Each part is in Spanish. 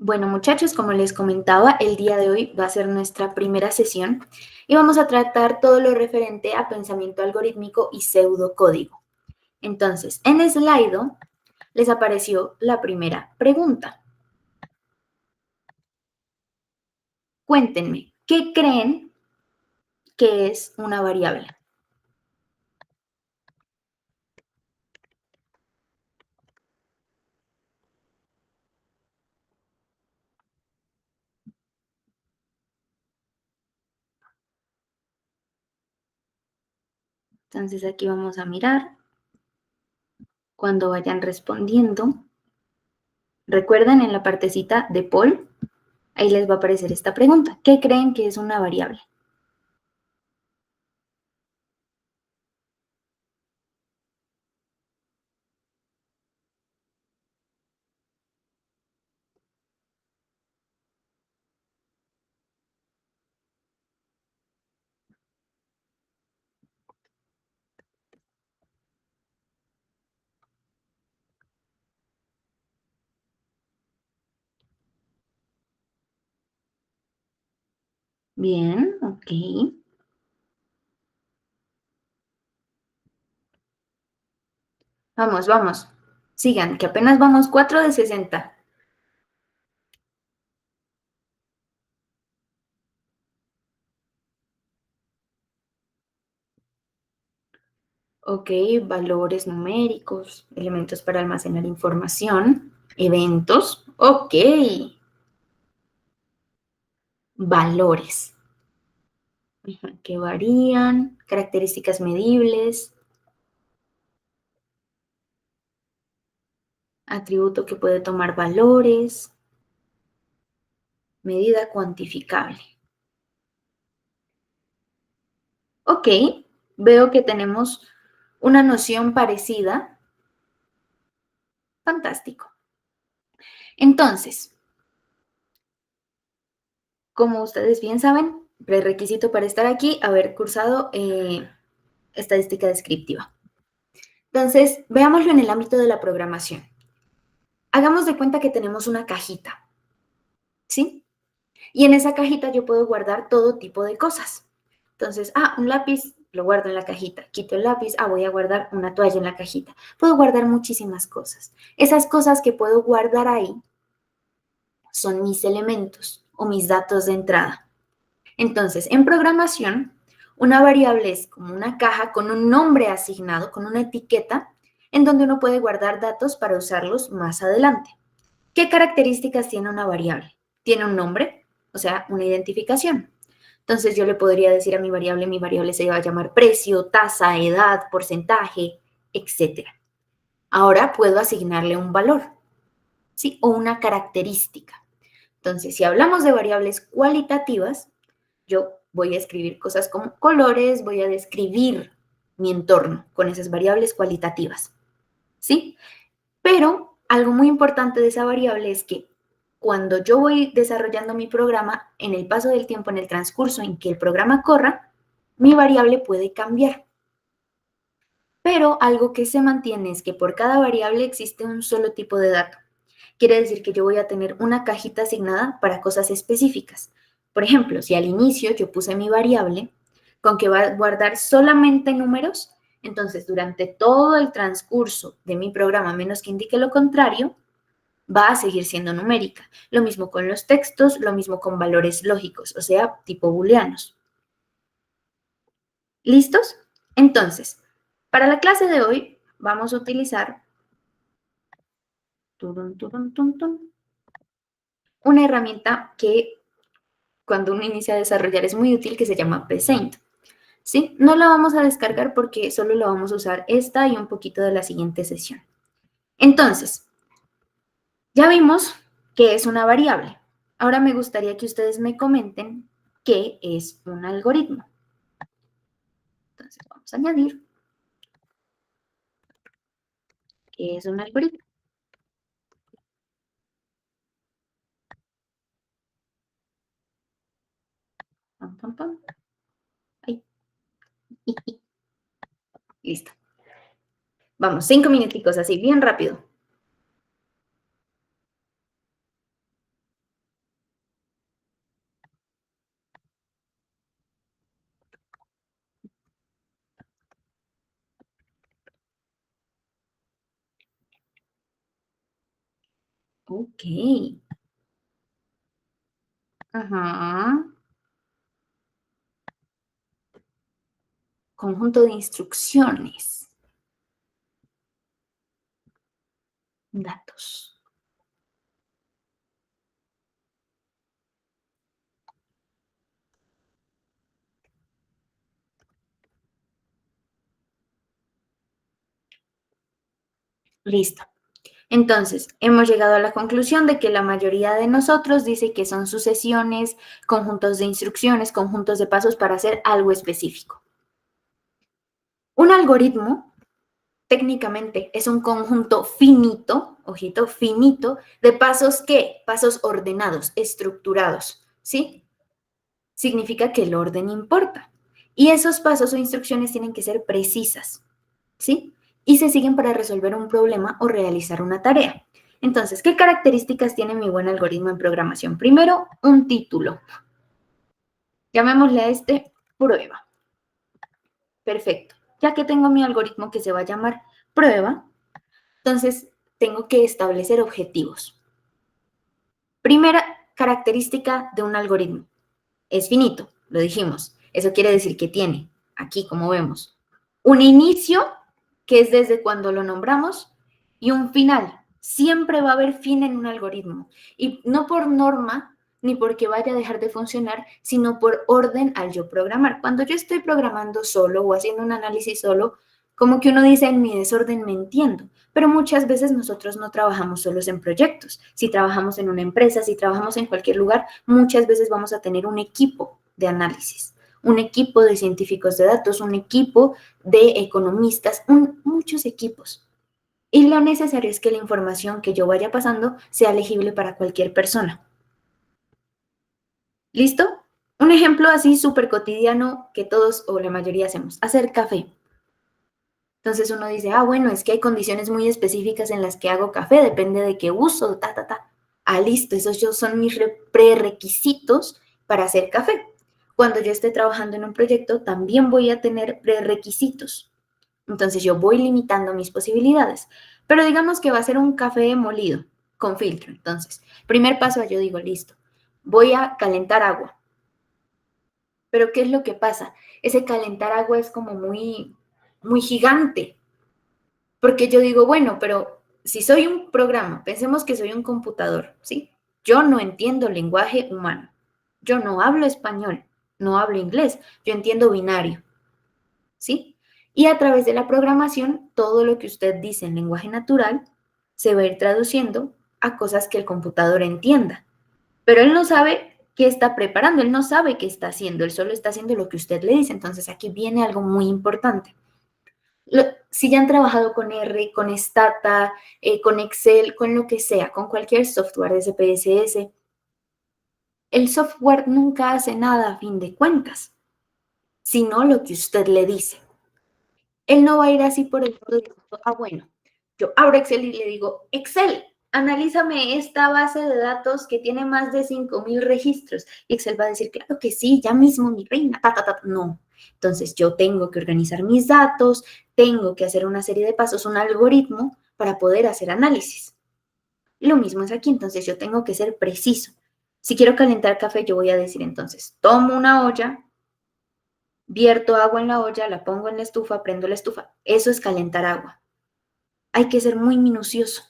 Bueno, muchachos, como les comentaba, el día de hoy va a ser nuestra primera sesión y vamos a tratar todo lo referente a pensamiento algorítmico y pseudocódigo. Entonces, en Slido les apareció la primera pregunta. Cuéntenme, ¿qué creen que es una variable? Entonces aquí vamos a mirar cuando vayan respondiendo. Recuerden en la partecita de poll, ahí les va a aparecer esta pregunta. ¿Qué creen que es una variable? Bien, ok. Vamos, vamos. Sigan, que apenas vamos 4 de 60. Ok, valores numéricos, elementos para almacenar información, eventos. Ok, valores. Ajá, que varían, características medibles, atributo que puede tomar valores, medida cuantificable. Ok, veo que tenemos una noción parecida. Fantástico. Entonces, como ustedes bien saben, prerequisito para estar aquí, haber cursado estadística descriptiva. Entonces, veámoslo en el ámbito de la programación. Hagamos de cuenta que tenemos una cajita, ¿sí? Y en esa cajita yo puedo guardar todo tipo de cosas. Entonces, un lápiz, lo guardo en la cajita. Quito el lápiz, voy a guardar una toalla en la cajita. Puedo guardar muchísimas cosas. Esas cosas que puedo guardar ahí son mis elementos o mis datos de entrada. Entonces, en programación, una variable es como una caja con un nombre asignado, con una etiqueta, en donde uno puede guardar datos para usarlos más adelante. ¿Qué características tiene una variable? Tiene un nombre, o sea, una identificación. Entonces yo le podría decir a mi variable se va a llamar precio, tasa, edad, porcentaje, etc. Ahora puedo asignarle un valor, ¿sí? O una característica. Entonces, si hablamos de variables cualitativas, yo voy a escribir cosas como colores, voy a describir mi entorno con esas variables cualitativas, ¿sí? Pero algo muy importante de esa variable es que cuando yo voy desarrollando mi programa, en el paso del tiempo, en el transcurso en que el programa corra, mi variable puede cambiar. Pero algo que se mantiene es que por cada variable existe un solo tipo de dato. Quiere decir que yo voy a tener una cajita asignada para cosas específicas. Por ejemplo, si al inicio yo puse mi variable con que va a guardar solamente números, entonces durante todo el transcurso de mi programa, menos que indique lo contrario, va a seguir siendo numérica. Lo mismo con los textos, lo mismo con valores lógicos, o sea, tipo booleanos. ¿Listos? Entonces, para la clase de hoy vamos a utilizar una herramienta que cuando uno inicia a desarrollar es muy útil, que se llama Paint. ¿Sí? No la vamos a descargar porque solo la vamos a usar esta y un poquito de la siguiente sesión. Entonces, ya vimos que es una variable. Ahora me gustaría que ustedes me comenten qué es un algoritmo. Entonces, vamos a añadir qué es un algoritmo. Pam, pam, pam. Ay. Listo. Vamos, 5 minuticos así, bien rápido. Ok. Ajá. Conjunto de instrucciones. Datos. Listo. Entonces, hemos llegado a la conclusión de que la mayoría de nosotros dice que son sucesiones, conjuntos de instrucciones, conjuntos de pasos para hacer algo específico. Un algoritmo, técnicamente, es un conjunto finito, ojito, finito, de pasos ¿qué? Pasos ordenados, estructurados, ¿sí? Significa que el orden importa. Y esos pasos o instrucciones tienen que ser precisas, ¿sí? Y se siguen para resolver un problema o realizar una tarea. Entonces, ¿qué características tiene mi buen algoritmo en programación? Primero, un título. Llamémosle a este prueba. Perfecto. Ya que tengo mi algoritmo que se va a llamar prueba, entonces tengo que establecer objetivos. Primera característica de un algoritmo. Es finito, lo dijimos. Eso quiere decir que tiene, aquí como vemos, un inicio, que es desde cuando lo nombramos, y un final. Siempre va a haber fin en un algoritmo. Y no por norma, ni porque vaya a dejar de funcionar, sino por orden al yo programar. Cuando yo estoy programando solo o haciendo un análisis solo, como que uno dice, en mi desorden me entiendo. Pero muchas veces nosotros no trabajamos solos en proyectos. Si trabajamos en una empresa, si trabajamos en cualquier lugar, muchas veces vamos a tener un equipo de análisis, un equipo de científicos de datos, un equipo de economistas, muchos equipos. Y lo necesario es que la información que yo vaya pasando sea legible para cualquier persona. ¿Listo? Un ejemplo así súper cotidiano que todos o la mayoría hacemos, hacer café. Entonces uno dice, ah, bueno, es que hay condiciones muy específicas en las que hago café, depende de qué uso, ta, ta, ta. Ah, listo, esos son mis prerequisitos para hacer café. Cuando yo esté trabajando en un proyecto, también voy a tener prerequisitos. Entonces yo voy limitando mis posibilidades. Pero digamos que va a ser un café molido con filtro. Entonces, primer paso, yo digo, listo, voy a calentar agua. Pero ¿qué es lo que pasa? Ese calentar agua es como muy gigante. Porque yo digo, bueno, pero si soy un programa, pensemos que soy un computador, ¿sí? Yo no entiendo lenguaje humano. Yo no hablo español, no hablo inglés, yo entiendo binario, ¿sí? Y a través de la programación, todo lo que usted dice en lenguaje natural se va a ir traduciendo a cosas que el computador entienda. Pero él no sabe qué está preparando, él no sabe qué está haciendo, él solo está haciendo lo que usted le dice. Entonces aquí viene algo muy importante. Si ya han trabajado con R, con Stata, con Excel, con lo que sea, con cualquier software de SPSS, el software nunca hace nada a fin de cuentas, sino lo que usted le dice. Él no va a ir así por el mundo diciendo, ah, bueno, yo abro Excel y le digo, Excel, analízame esta base de datos que tiene más de 5,000 registros. Y Excel va a decir, claro que sí, ya mismo, mi reina, ta, ta, ta. No. Entonces yo tengo que organizar mis datos, tengo que hacer una serie de pasos, un algoritmo para poder hacer análisis. Lo mismo es aquí, entonces yo tengo que ser preciso. Si quiero calentar café, yo voy a decir entonces, tomo una olla, vierto agua en la olla, la pongo en la estufa, prendo la estufa. Eso es calentar agua. Hay que ser muy minucioso.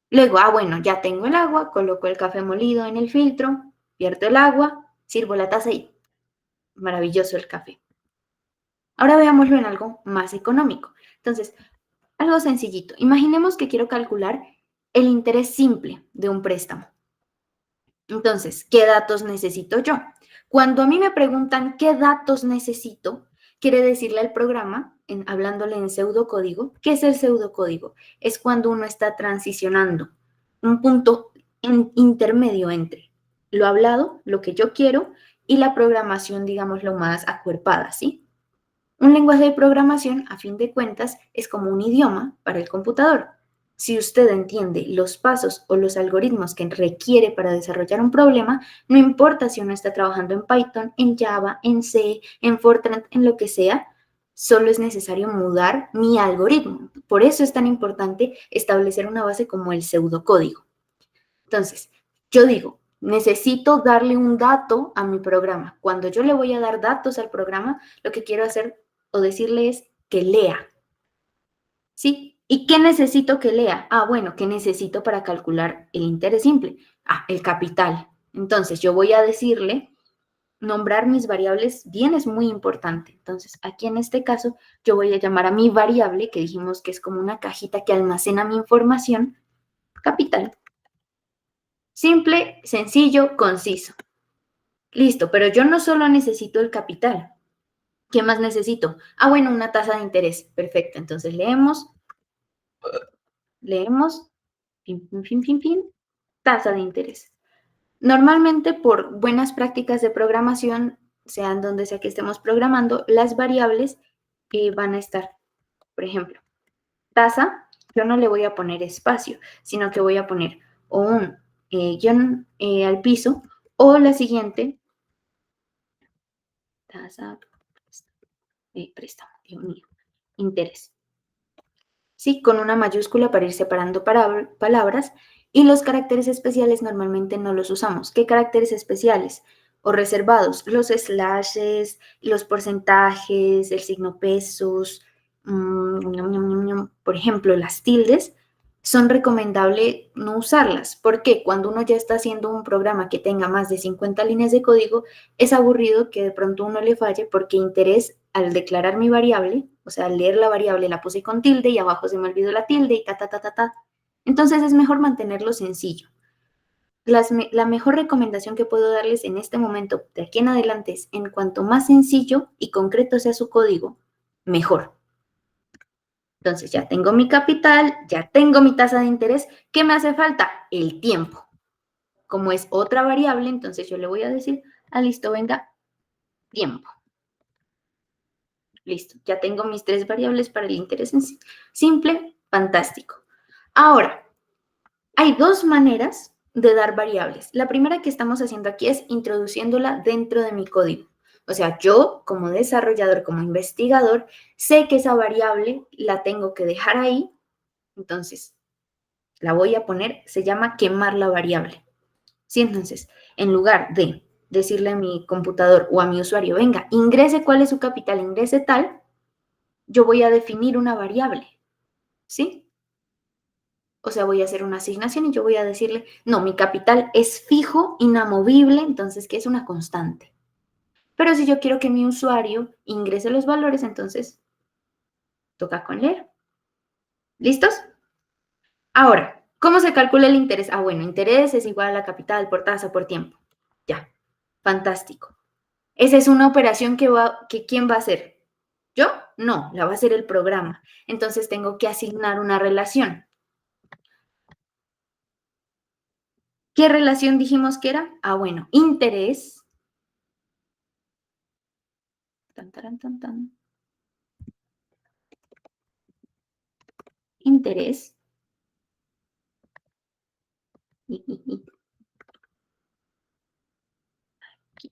Luego, bueno, ya tengo el agua, coloco el café molido en el filtro, vierto el agua, sirvo la taza y maravilloso el café. Ahora veámoslo en algo más económico. Entonces, algo sencillito. Imaginemos que quiero calcular el interés simple de un préstamo. Entonces, ¿qué datos necesito yo? Cuando a mí me preguntan qué datos necesito, quiere decirle al programa, hablándole en pseudocódigo, ¿qué es el pseudocódigo? Es cuando uno está transicionando un punto intermedio entre lo hablado, lo que yo quiero, y la programación, digamos, lo más acuerpada, ¿sí? Un lenguaje de programación, a fin de cuentas, es como un idioma para el computador. Si usted entiende los pasos o los algoritmos que requiere para desarrollar un problema, no importa si uno está trabajando en Python, en Java, en C, en Fortran, en lo que sea, solo es necesario mudar mi algoritmo. Por eso es tan importante establecer una base como el pseudocódigo. Entonces, yo digo, necesito darle un dato a mi programa. Cuando yo le voy a dar datos al programa, lo que quiero hacer o decirle es que lea. ¿Sí? ¿Y qué necesito que lea? Ah, bueno, ¿qué necesito para calcular el interés simple? Ah, el capital. Entonces, yo voy a decirle, nombrar mis variables bien es muy importante. Entonces, aquí en este caso, yo voy a llamar a mi variable, que dijimos que es como una cajita que almacena mi información, capital. Simple, sencillo, conciso. Listo, pero yo no solo necesito el capital. ¿Qué más necesito? Ah, bueno, una tasa de interés. Perfecto. Entonces leemos, fin, tasa de interés. Normalmente, por buenas prácticas de programación, sean donde sea que estemos programando, las variables van a estar, por ejemplo, tasa, yo no le voy a poner espacio, sino que voy a poner o un guión al piso o la siguiente, tasa, préstamo, Dios mío, interés. ¿Sí? Con una mayúscula para ir separando palabras y los caracteres especiales normalmente no los usamos. ¿Qué caracteres especiales o reservados? Los slashes, los porcentajes, el signo pesos, por ejemplo, las tildes, son recomendable no usarlas. Porque cuando uno ya está haciendo un programa que tenga más de 50 líneas de código, es aburrido que de pronto uno le falle porque interés al declarar mi variable, o sea, al leer la variable la puse con tilde y abajo se me olvidó la tilde y ta. Entonces es mejor mantenerlo sencillo. La mejor recomendación que puedo darles en este momento, de aquí en adelante, es en cuanto más sencillo y concreto sea su código, mejor. Entonces ya tengo mi capital, ya tengo mi tasa de interés. ¿Qué me hace falta? El tiempo. Como es otra variable, entonces yo le voy a decir, listo, venga, tiempo. Listo, ya tengo mis 3 variables para el interés simple, fantástico. Ahora, hay 2 maneras de dar variables. La primera que estamos haciendo aquí es introduciéndola dentro de mi código. O sea, yo como desarrollador, como investigador, sé que esa variable la tengo que dejar ahí, entonces la voy a poner, se llama quemar la variable. ¿Sí? Entonces, en lugar de decirle a mi computador o a mi usuario, venga, ingrese cuál es su capital, ingrese tal, yo voy a definir una variable, ¿sí? O sea, voy a hacer una asignación y yo voy a decirle, no, mi capital es fijo, inamovible, entonces, ¿qué es una constante? Pero si yo quiero que mi usuario ingrese los valores, entonces, toca con leer. ¿Listos? Ahora, ¿cómo se calcula el interés? Ah, bueno, interés es igual a la capital por tasa por tiempo. Ya, fantástico. Esa es una operación que ¿quién va a hacer? ¿Yo? No, la va a hacer el programa. Entonces tengo que asignar una relación. ¿Qué relación dijimos que era? Ah, bueno, interés. Interés. Aquí.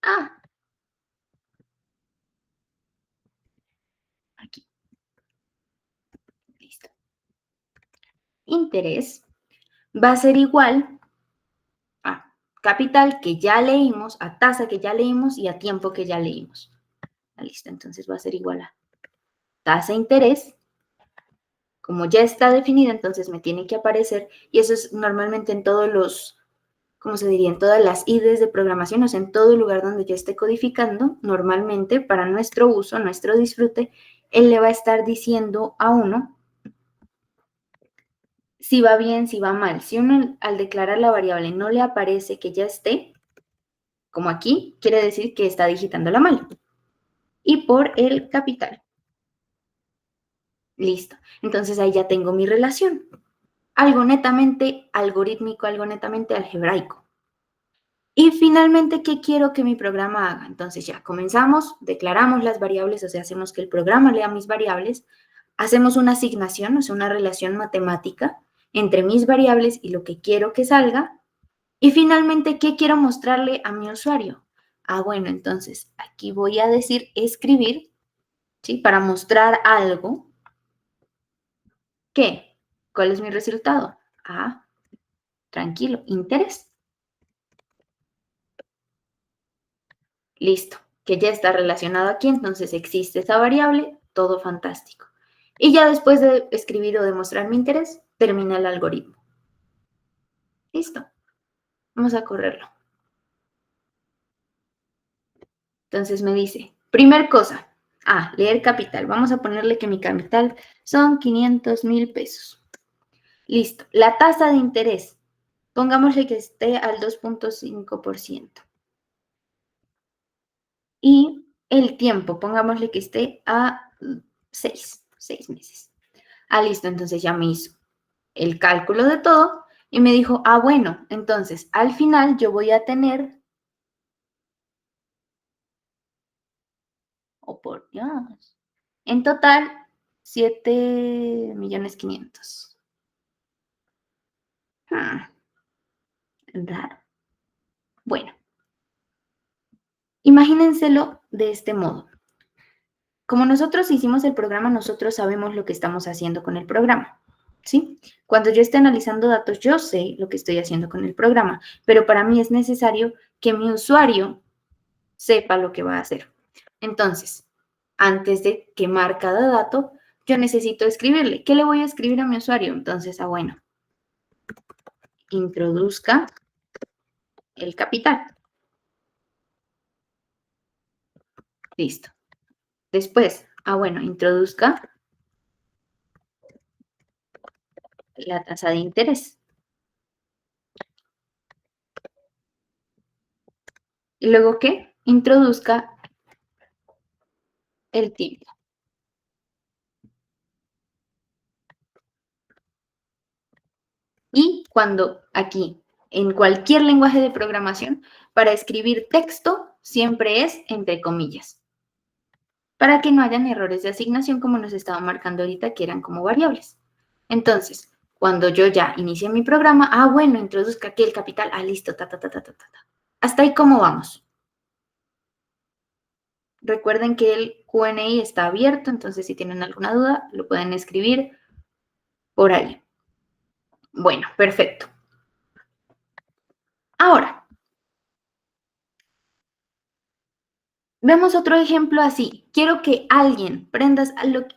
Ah, aquí. Listo. Interés va a ser igual a capital que ya leímos, a tasa que ya leímos y a tiempo que ya leímos. Listo, entonces va a ser igual a tasa interés. Como ya está definida, entonces me tiene que aparecer, y eso es normalmente en todos los, ¿cómo se diría? En todas las IDEs de programación, o sea, en todo lugar donde yo esté codificando, normalmente para nuestro uso, nuestro disfrute, él le va a estar diciendo a uno si va bien, si va mal. Si uno al declarar la variable no le aparece que ya esté, como aquí, quiere decir que está digitándola mal. Y por el capital. Listo. Entonces ahí ya tengo mi relación. Algo netamente algorítmico, algo netamente algebraico. Y finalmente, ¿qué quiero que mi programa haga? Entonces ya comenzamos, declaramos las variables, o sea, hacemos que el programa lea mis variables, hacemos una asignación, o sea, una relación matemática entre mis variables y lo que quiero que salga. Y finalmente, ¿qué quiero mostrarle a mi usuario? Ah, bueno, entonces aquí voy a decir escribir, ¿sí? Para mostrar algo que ¿Cuál es mi resultado? Ah, tranquilo, interés. Listo, que ya está relacionado aquí, entonces existe esa variable, todo fantástico. Y ya después de escribir o demostrar mi interés, termina el algoritmo. Listo, vamos a correrlo. Entonces me dice, primer cosa, leer capital. Vamos a ponerle que mi capital son 500,000 pesos. Listo, la tasa de interés, pongámosle que esté al 2.5%. Y el tiempo, pongámosle que esté a 6 meses. Listo, entonces ya me hizo el cálculo de todo y me dijo, bueno, entonces al final yo voy a tener, por Dios, en total 7.500.000. Raro. Bueno, imagínenselo de este modo. Como nosotros hicimos el programa, nosotros sabemos lo que estamos haciendo con el programa, ¿sí? Cuando yo esté analizando datos, yo sé lo que estoy haciendo con el programa, pero para mí es necesario que mi usuario sepa lo que va a hacer. Entonces, antes de quemar cada dato, yo necesito escribirle. ¿Qué le voy a escribir a mi usuario? Entonces, bueno, introduzca el capital. Listo. Después, bueno, introduzca la tasa de interés. ¿Y luego qué? Introduzca el tiempo. Y cuando aquí, en cualquier lenguaje de programación, para escribir texto siempre es entre comillas, para que no hayan errores de asignación como nos estaba marcando ahorita, que eran como variables. Entonces, cuando yo ya inicié mi programa, bueno, introduzca aquí el capital, listo, Hasta ahí, ¿cómo vamos? Recuerden que el Q&A está abierto, entonces si tienen alguna duda, lo pueden escribir por ahí. Bueno, perfecto. Ahora, vemos otro ejemplo así. Quiero que alguien,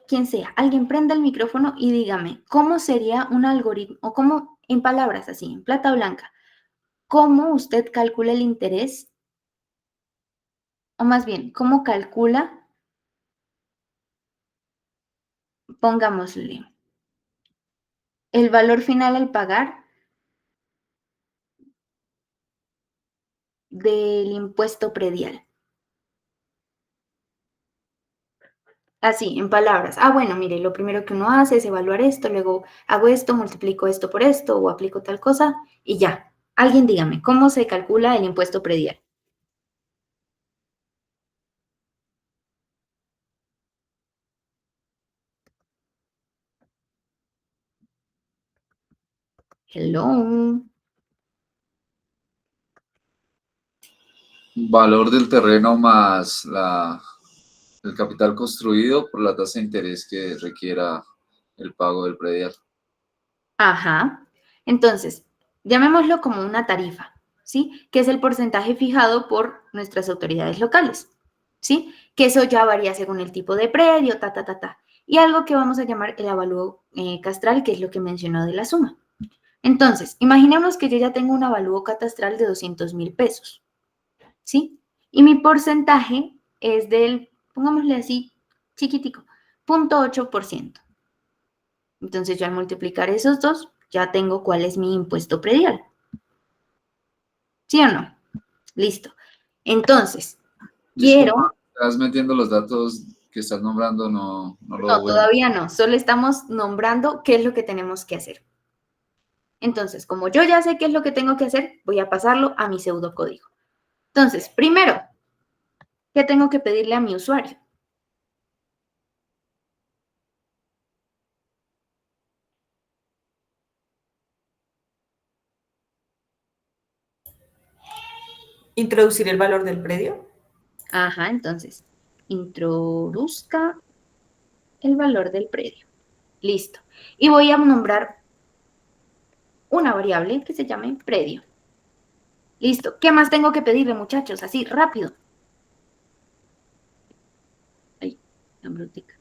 quien sea, alguien prenda el micrófono y dígame cómo sería un algoritmo, o cómo, en palabras así, en plata blanca, cómo usted calcula el interés, o más bien, cómo calcula, pongámosle, el valor final al pagar del impuesto predial. Así, en palabras. Bueno, mire, lo primero que uno hace es evaluar esto, luego hago esto, multiplico esto por esto o aplico tal cosa y ya. Alguien dígame, ¿cómo se calcula el impuesto predial? Hello. Valor del terreno más el capital construido por la tasa de interés que requiera el pago del predial. Ajá. Entonces, llamémoslo como una tarifa, ¿sí? Que es el porcentaje fijado por nuestras autoridades locales, ¿sí? Que eso ya varía según el tipo de predio, Y algo que vamos a llamar el avalúo catastral, que es lo que mencionó de la suma. Entonces, imaginemos que yo ya tengo un avalúo catastral de 200,000 pesos, ¿sí? Y mi porcentaje es del, pongámosle así, chiquitico, 0.8%. Entonces, yo al multiplicar esos dos, ya tengo cuál es mi impuesto predial. ¿Sí o no? Listo. Entonces, Disculpa, estás metiendo los datos que estás nombrando, no lo veo. Todavía no. Solo estamos nombrando qué es lo que tenemos que hacer. Entonces, como yo ya sé qué es lo que tengo que hacer, voy a pasarlo a mi pseudocódigo. Entonces, primero, ¿qué tengo que pedirle a mi usuario? Introducir el valor del predio. Entonces, introduzca el valor del predio. Listo. Y voy a nombrar una variable que se llame predio. Listo. ¿Qué más tengo que pedirle, muchachos? Así, rápido. Ay, la brutica.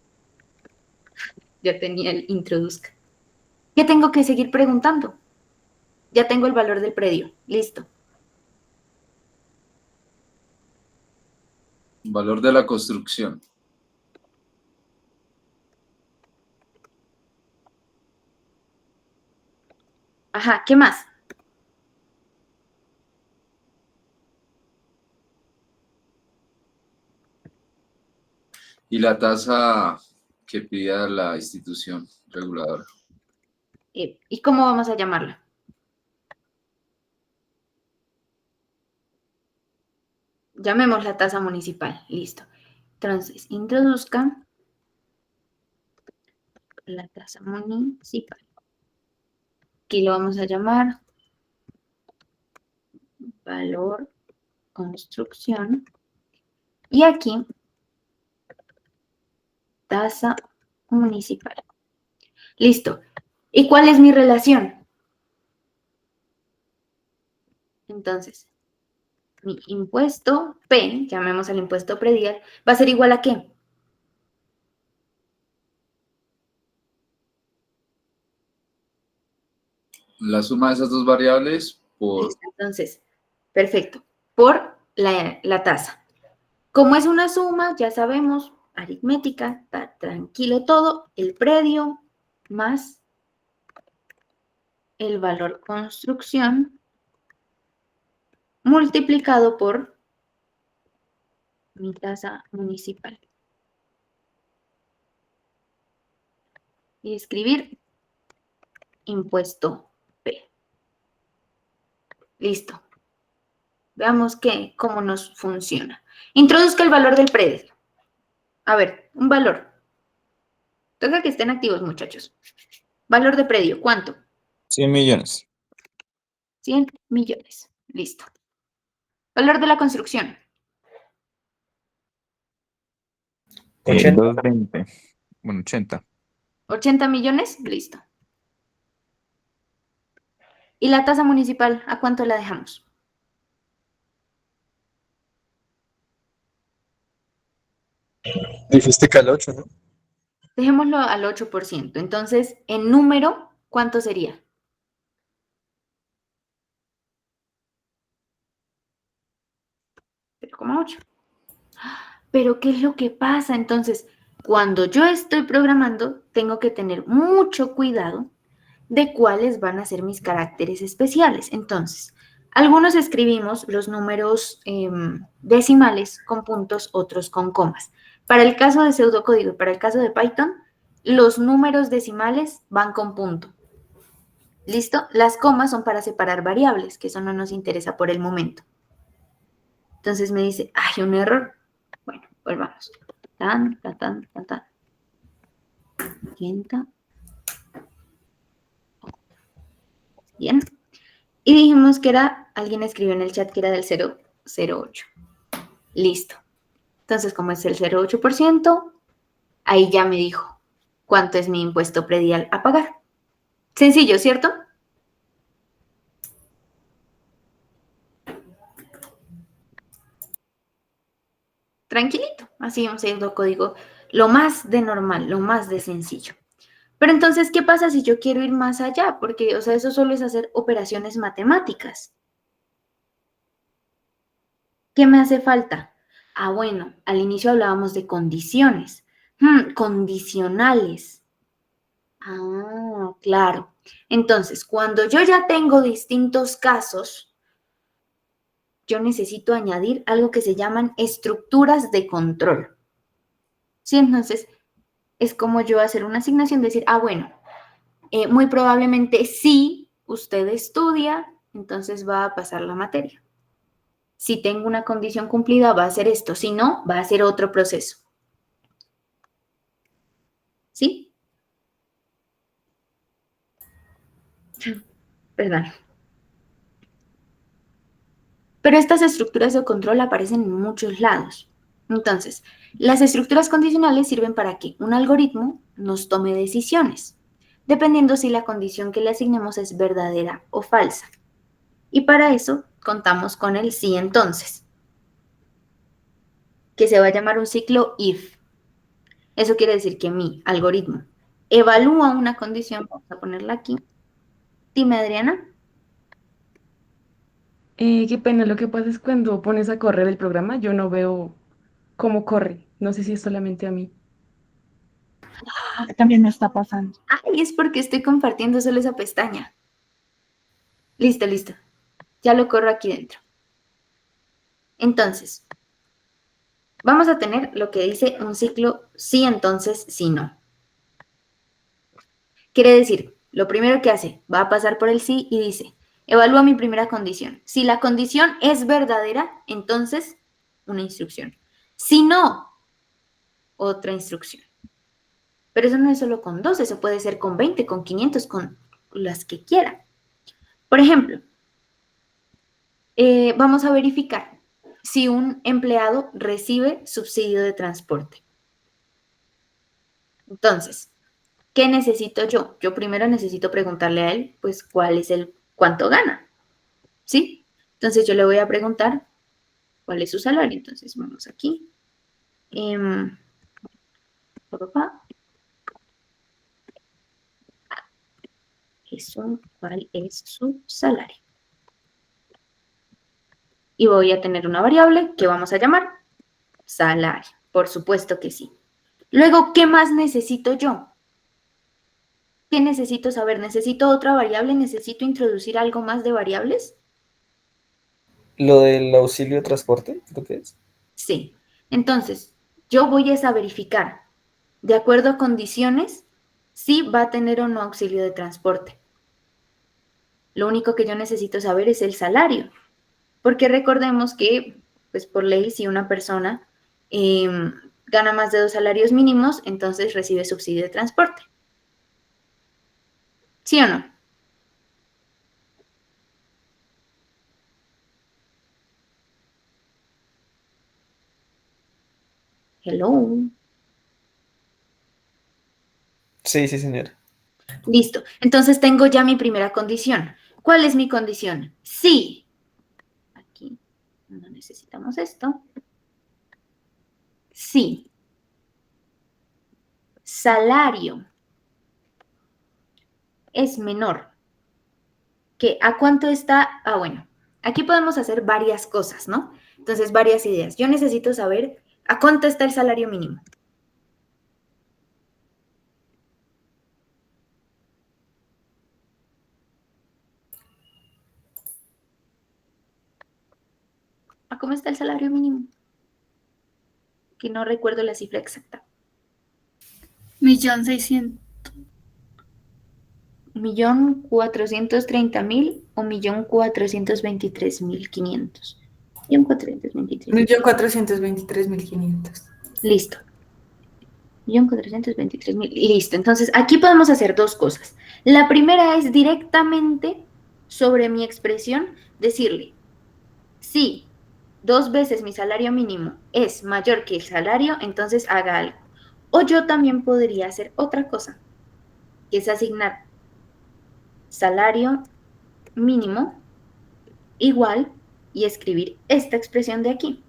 Ya tenía el introduzca. ¿Qué tengo que seguir preguntando? Ya tengo el valor del predio. Listo. Valor de la construcción. Ajá, ¿qué más? Y la tasa que pida la institución reguladora. ¿Y cómo vamos a llamarla? Llamemos la tasa municipal. Listo. Entonces, introduzca la tasa municipal. Aquí lo vamos a llamar valor construcción. Y aquí, tasa municipal. Listo. ¿Y cuál es mi relación? Entonces, mi impuesto P, llamemos al impuesto predial, va a ser igual a ¿qué? La suma de esas dos variables por... Listo. Entonces, perfecto. Por la tasa. Como es una suma, ya sabemos, aritmética, está tranquilo todo, el predio más el valor construcción multiplicado por mi tasa municipal. Y escribir impuesto P. Listo. Veamos cómo nos funciona. Introduzca el valor del predio. A ver, un valor. Toca que estén activos, muchachos. Valor de predio, ¿cuánto? 100 millones. 100 millones. Listo. Valor de la construcción. 80. 220. Bueno, 80. 80 millones. Listo. ¿Y la tasa municipal, a cuánto la dejamos? Dijiste que al 8, ¿no? Dejémoslo al 8%. Entonces, en número, ¿cuánto sería? $0,8. Pero, ¿qué es lo que pasa? Entonces, cuando yo estoy programando, tengo que tener mucho cuidado de cuáles van a ser mis caracteres especiales. Entonces, algunos escribimos los números decimales con puntos, otros con comas. Para el caso de pseudocódigo y para el caso de Python, los números decimales van con punto. ¿Listo? Las comas son para separar variables, que eso no nos interesa por el momento. Entonces me dice, hay un error. Bueno, volvamos. Tan. Bien. Y dijimos que era, alguien escribió en el chat que era del 0,08. Listo. Entonces, como es el 0,8%, ahí ya me dijo cuánto es mi impuesto predial a pagar. Sencillo, ¿cierto? Tranquilito. Así un pseudocódigo lo más de normal, lo más de sencillo. Pero entonces, ¿qué pasa si yo quiero ir más allá? Porque, o sea, eso solo es hacer operaciones matemáticas. ¿Qué me hace falta? Ah, bueno, al inicio hablábamos de condiciones. Condicionales. Ah, claro. Entonces, cuando yo ya tengo distintos casos, yo necesito añadir algo que se llaman estructuras de control. Sí, entonces, es como yo hacer una asignación, decir, ah, bueno, muy probablemente si usted estudia, entonces va a pasar la materia. Si tengo una condición cumplida, va a hacer esto. Si no, va a hacer otro proceso. ¿Sí? Perdón. Pero estas estructuras de control aparecen en muchos lados. Entonces, las estructuras condicionales sirven para que un algoritmo nos tome decisiones. dependiendo si la condición que le asignemos es verdadera o falsa. Y para eso contamos con el sí entonces, que se va a llamar un ciclo if. Eso quiere decir que mi algoritmo evalúa una condición, vamos a ponerla aquí. Dime, Adriana. Qué pena, lo que pasa es cuando pones a correr el programa, yo no veo cómo corre. No sé si es solamente a mí. También me está pasando. Ay, es porque estoy compartiendo solo esa pestaña. Listo, listo. Ya lo corro aquí dentro. Entonces, vamos a tener lo que dice un ciclo sí, entonces, sí, no. Quiere decir, lo primero que hace, va a pasar por el sí y dice, evalúa mi primera condición. Si la condición es verdadera, entonces una instrucción. Si no, otra instrucción. Pero eso no es solo con 2, eso puede ser con 20, con 500, con las que quiera. Por ejemplo, vamos a verificar si un empleado recibe subsidio de transporte. Entonces, ¿qué necesito yo? Yo primero necesito preguntarle a él, pues, cuánto gana, ¿sí? Entonces, yo le voy a preguntar cuál es su salario. Entonces, vamos aquí. Papá, ¿cuál es su salario? Y voy a tener una variable que vamos a llamar salario. Por supuesto que sí. Luego, ¿qué más necesito yo? ¿Qué necesito saber? ¿Necesito otra variable? ¿Necesito introducir algo más de variables? Lo del auxilio de transporte, ¿lo que es? Sí. Entonces, yo voy a verificar, de acuerdo a condiciones, si va a tener o no auxilio de transporte. Lo único que yo necesito saber es el salario. Porque recordemos que, pues por ley, si una persona gana más de 2 salarios mínimos, entonces recibe subsidio de transporte. ¿Sí o no? Hello. Sí, sí, señora. Listo. Entonces tengo ya mi primera condición. ¿Cuál es mi condición? Sí. Aquí no necesitamos esto. Sí. Salario es menor que ¿a cuánto está? Ah, bueno, aquí podemos hacer varias cosas, ¿no? Entonces, varias ideas. Yo necesito saber ¿a cuánto está el salario mínimo? ¿A cómo está el salario mínimo? Que no recuerdo la cifra exacta. 1.600.000. 1.430.000 o 1.423.500. 1.423.000. 1.423.500. Listo. 1.423.000. Listo. Entonces, aquí podemos hacer dos cosas. La primera es directamente sobre mi expresión, decirle, si 2 veces mi salario mínimo es mayor que el salario, entonces haga algo. O yo también podría hacer otra cosa, que es asignar salario mínimo igual y escribir esta expresión de aquí.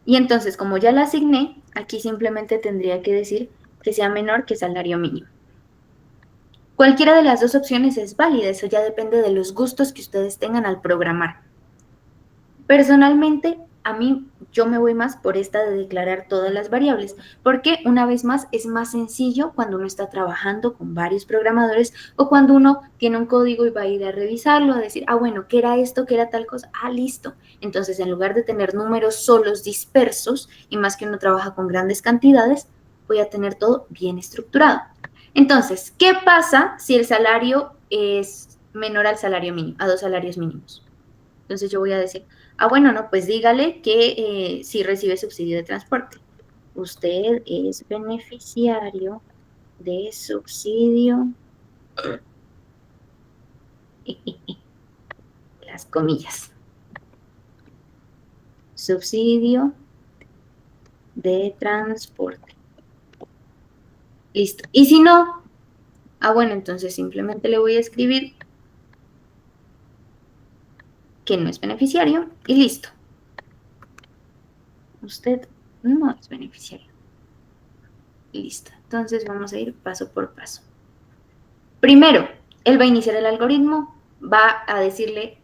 Y entonces, como ya la asigné, aquí simplemente tendría que decir que sea menor que salario mínimo. Cualquiera de las dos opciones es válida, eso ya depende de los gustos que ustedes tengan al programar. Personalmente, a mí, yo me voy más por esta de declarar todas las variables, porque una vez más es más sencillo cuando uno está trabajando con varios programadores o cuando uno tiene un código y va a ir a revisarlo, a decir, ah, bueno, ¿qué era esto? ¿Qué era tal cosa? Ah, listo. Entonces, en lugar de tener números solos dispersos, y más que uno trabaja con grandes cantidades, voy a tener todo bien estructurado. Entonces, ¿qué pasa si el salario es menor al salario mínimo, a 2 salarios mínimos? Entonces yo voy a decir, ah, bueno, no, pues dígale que sí recibe subsidio de transporte. Usted es beneficiario de subsidio, las comillas, subsidio de transporte. Listo. Y si no, bueno, entonces simplemente le voy a escribir que no es beneficiario y listo. Usted no es beneficiario. Listo. Entonces vamos a ir paso por paso. Primero, él va a iniciar el algoritmo, va a decirle,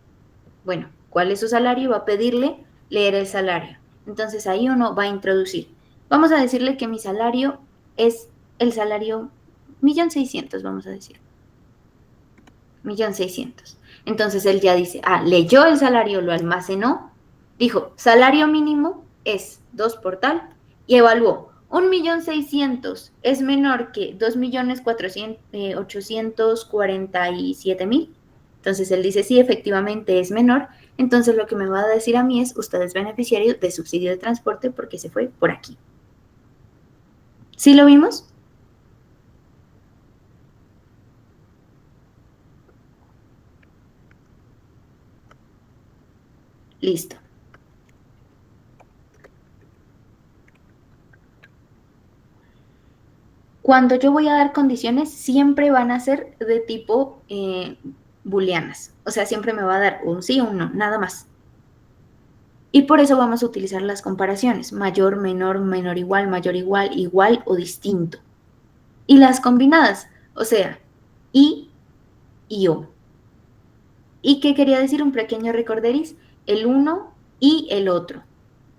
bueno, cuál es su salario, va a pedirle leer el salario. Entonces ahí uno va a introducir. Vamos a decirle que mi salario es el salario 1.600.000, vamos a decir. 1.600.000. Entonces él ya dice, leyó el salario, lo almacenó, dijo, salario mínimo es 2 por tal, y evaluó, 1.600.000 es menor que 2.847.000. Entonces él dice, sí, efectivamente es menor. Entonces lo que me va a decir a mí es, usted es beneficiario de subsidio de transporte porque se fue por aquí. ¿Sí lo vimos? Listo. Cuando yo voy a dar condiciones, siempre van a ser de tipo booleanas. O sea, siempre me va a dar un sí o un no, nada más. Y por eso vamos a utilizar las comparaciones, mayor, menor, menor igual, mayor igual, igual o distinto. Y las combinadas, o sea, y o. ¿Y qué quería decir? Un pequeño recorderis, el uno y el otro.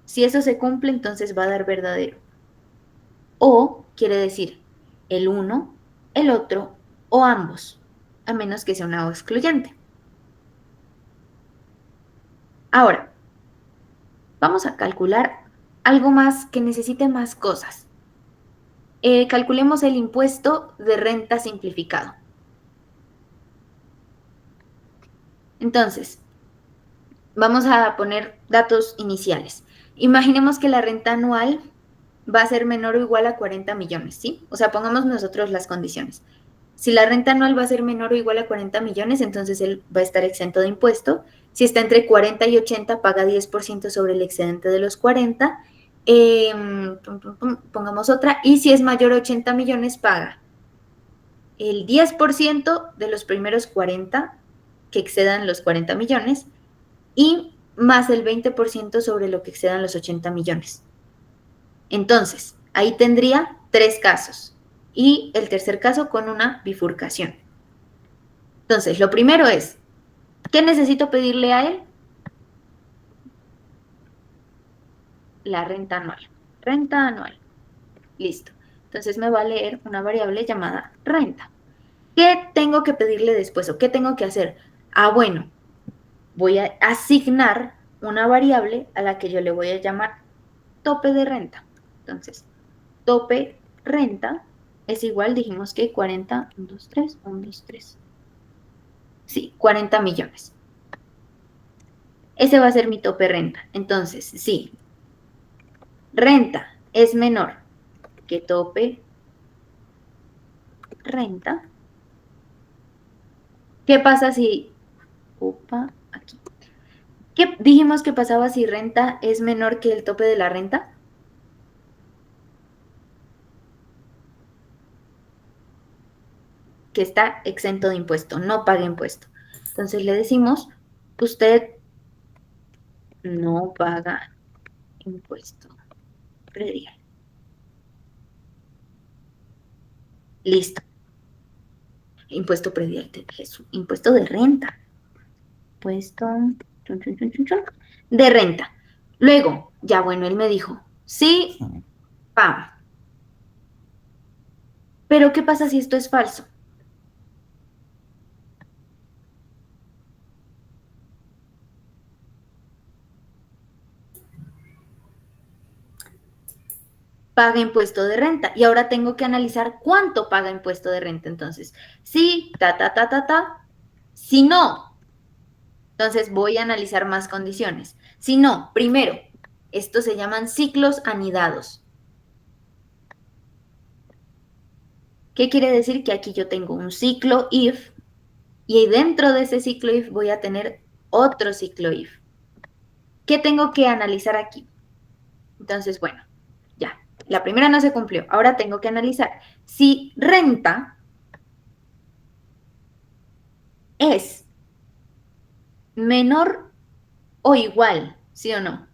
Si eso se cumple, entonces va a dar verdadero. O quiere decir el uno, el otro o ambos, a menos que sea una o excluyente. Ahora, vamos a calcular algo más que necesite más cosas. Calculemos el impuesto de renta simplificado. Entonces, vamos a poner datos iniciales. Imaginemos que la renta anual va a ser menor o igual a 40 millones, ¿sí? O sea, pongamos nosotros las condiciones. Si la renta anual va a ser menor o igual a 40 millones, entonces él va a estar exento de impuesto. Si está entre 40 y 80, paga 10% sobre el excedente de los 40. Pongamos otra. Y si es mayor a 80 millones, paga el 10% de los primeros 40 que excedan los 40 millones y más el 20% sobre lo que excedan los 80 millones. Entonces, ahí tendría 3 casos y el tercer caso con una bifurcación. Entonces, lo primero es, ¿qué necesito pedirle a él? La renta anual. Renta anual. Listo. Entonces me va a leer una variable llamada renta. ¿Qué tengo que pedirle después o qué tengo que hacer? Bueno, voy a asignar una variable a la que yo le voy a llamar tope de renta. Entonces, tope renta es igual, dijimos que 40, 1, 2, 3, 1, 2, 3. Sí, 40 millones. Ese va a ser mi tope renta. Entonces, sí, renta es menor que tope renta. ¿Qué pasa si... aquí. ¿Qué dijimos que pasaba si renta es menor que el tope de la renta? Que está exento de impuesto, no paga impuesto. Entonces le decimos, usted no paga impuesto predial. Listo. Impuesto predial, impuesto de renta. Impuesto de renta. Luego, ya bueno, él me dijo, sí, pam. Pero ¿qué pasa si esto es falso? Paga impuesto de renta. Y ahora tengo que analizar cuánto paga impuesto de renta. Entonces, sí, Si no, entonces voy a analizar más condiciones. Si no, primero, estos se llaman ciclos anidados. ¿Qué quiere decir? Que aquí yo tengo un ciclo if y dentro de ese ciclo if voy a tener otro ciclo if. ¿Qué tengo que analizar aquí? Entonces, bueno, ya. la primera no se cumplió. Ahora tengo que analizar si renta es menor o igual, ¿sí o no?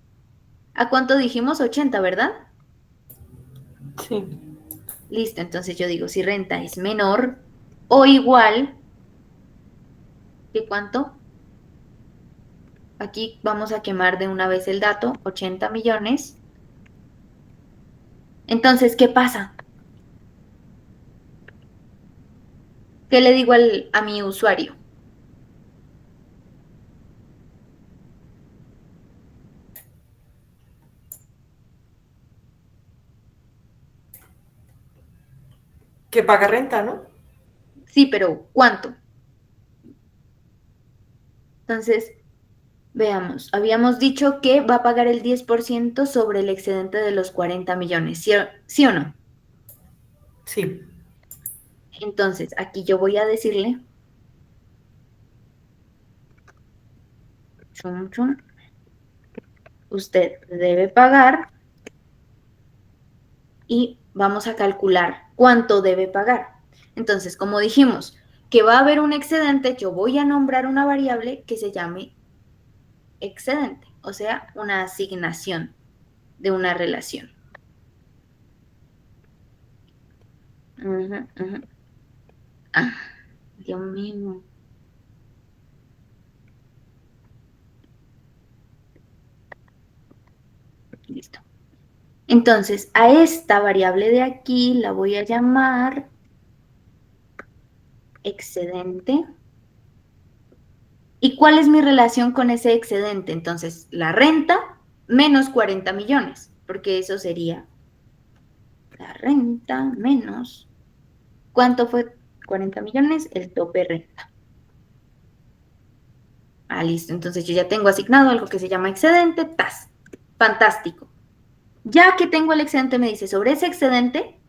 ¿A cuánto dijimos? 80, ¿verdad? Sí. Listo, entonces yo digo si renta es menor o igual que cuánto. Aquí vamos a quemar de una vez el dato, 80 millones. Entonces, ¿qué pasa? ¿Qué le digo a mi usuario? Que paga renta, ¿no? Sí, pero ¿cuánto? Entonces, veamos, habíamos dicho que va a pagar el 10% sobre el excedente de los 40 millones, ¿sí o no? Sí. Entonces, aquí yo voy a decirle, chum, chum, usted debe pagar y vamos a calcular cuánto debe pagar. Entonces, como dijimos que va a haber un excedente, yo voy a nombrar una variable que se llame excedente, o sea, una asignación de una relación. Ujú, ujú. Ah, Dios mío. Listo. Entonces, a esta variable de aquí la voy a llamar excedente. ¿Y cuál es mi relación con ese excedente? Entonces, la renta menos 40 millones, porque eso sería la renta menos, ¿cuánto fue 40 millones? El tope renta. Ah, listo. Entonces yo ya tengo asignado algo que se llama excedente, TAS. Fantástico. Ya que tengo el excedente, me dice, sobre ese excedente,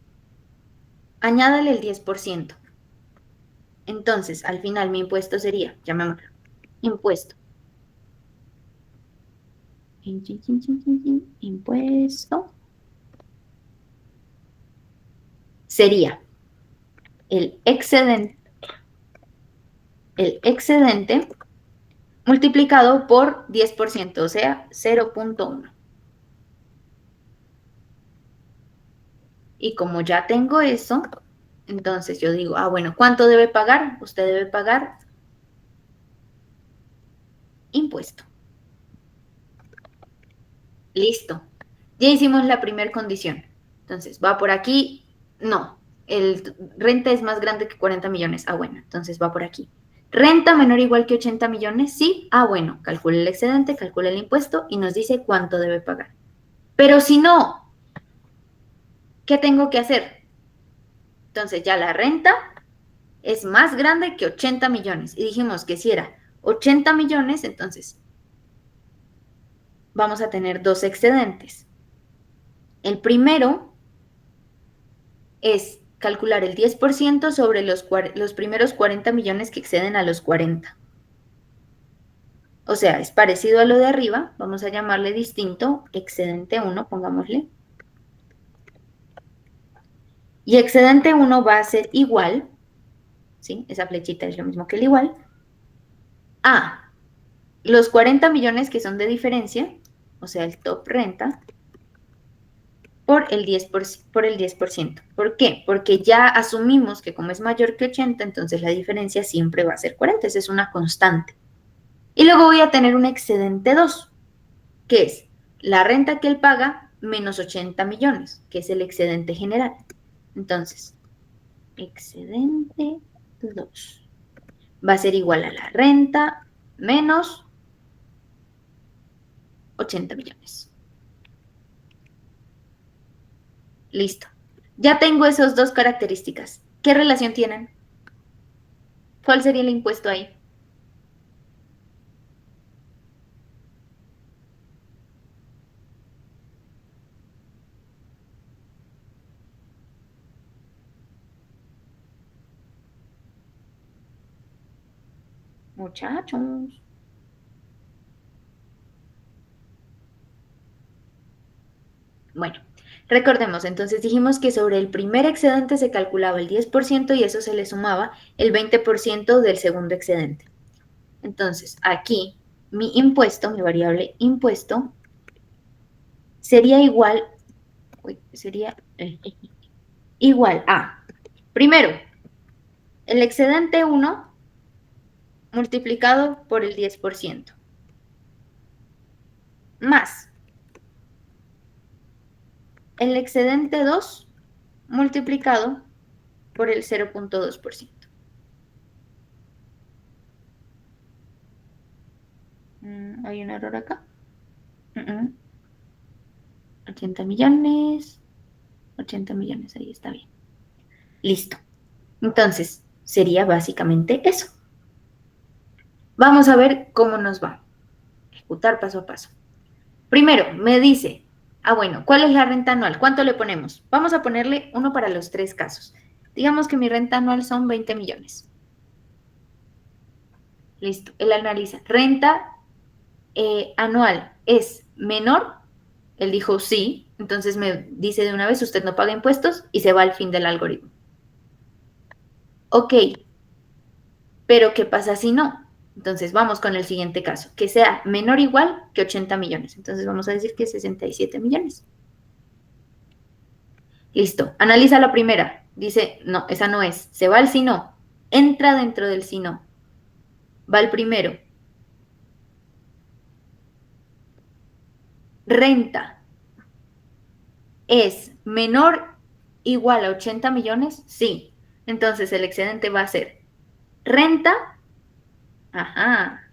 añádale el 10%. Entonces, al final mi impuesto sería, llamémoslo, impuesto. Impuesto sería el excedente multiplicado por 10%, o sea, 0.1. Y como ya tengo eso, entonces yo digo, bueno, ¿cuánto debe pagar? Usted debe pagar impuesto. Listo. Ya hicimos la primera condición. Entonces, va por aquí. No, el renta es más grande que 40 millones. Bueno, entonces va por aquí. Renta menor o igual que 80 millones, sí. Bueno, calcula el excedente, calcula el impuesto y nos dice cuánto debe pagar. Pero si no, ¿qué tengo que hacer? Entonces ya la renta es más grande que 80 millones. Y dijimos que si era 80 millones, entonces vamos a tener dos excedentes. El primero es calcular el 10% sobre los primeros 40 millones que exceden a los 40. O sea, es parecido a lo de arriba, vamos a llamarle distinto, excedente 1, pongámosle. Y excedente 1 va a ser igual, ¿sí? Esa flechita es lo mismo que el igual, a los 40 millones que son de diferencia, o sea, el top renta, por el 10%. ¿Por qué? Porque ya asumimos que como es mayor que 80, entonces la diferencia siempre va a ser 40, esa es una constante. Y luego voy a tener un excedente 2, que es la renta que él paga menos 80 millones, que es el excedente general. Entonces, excedente 2 va a ser igual a la renta menos 80 millones. Listo. Ya tengo esas dos características. ¿Qué relación tienen? ¿Cuál sería el impuesto ahí? Muchachos. Bueno, Recordemos, entonces dijimos que sobre el primer excedente se calculaba el 10% y eso se le sumaba el 20% del segundo excedente. Entonces, aquí mi impuesto, mi variable impuesto, sería igual, igual a, primero, el excedente 1 multiplicado por el 10%, más el excedente 2 multiplicado por el 0.2%. ¿Hay un error acá? 80 millones, 80 millones, ahí está bien. Listo. Entonces, sería básicamente eso. Vamos a ver cómo nos va. Ejecutar paso a paso. Primero, me dice, bueno, ¿cuál es la renta anual? ¿Cuánto le ponemos? Vamos a ponerle uno para los 3 casos. Digamos que mi renta anual son 20 millones. Listo. Él analiza. ¿Renta anual es menor? Él dijo sí. Entonces me dice de una vez, usted no paga impuestos y se va al fin del algoritmo. Ok. Pero ¿qué pasa si no? Entonces vamos con el siguiente caso, que sea menor o igual que 80 millones. Entonces vamos a decir que 67 millones. Listo, analiza la primera. Dice, no, esa no es. Se va al si no. Entra dentro del si no. Va el primero. Renta. ¿Es menor o igual a 80 millones? Sí. Entonces el excedente va a ser renta. Ajá.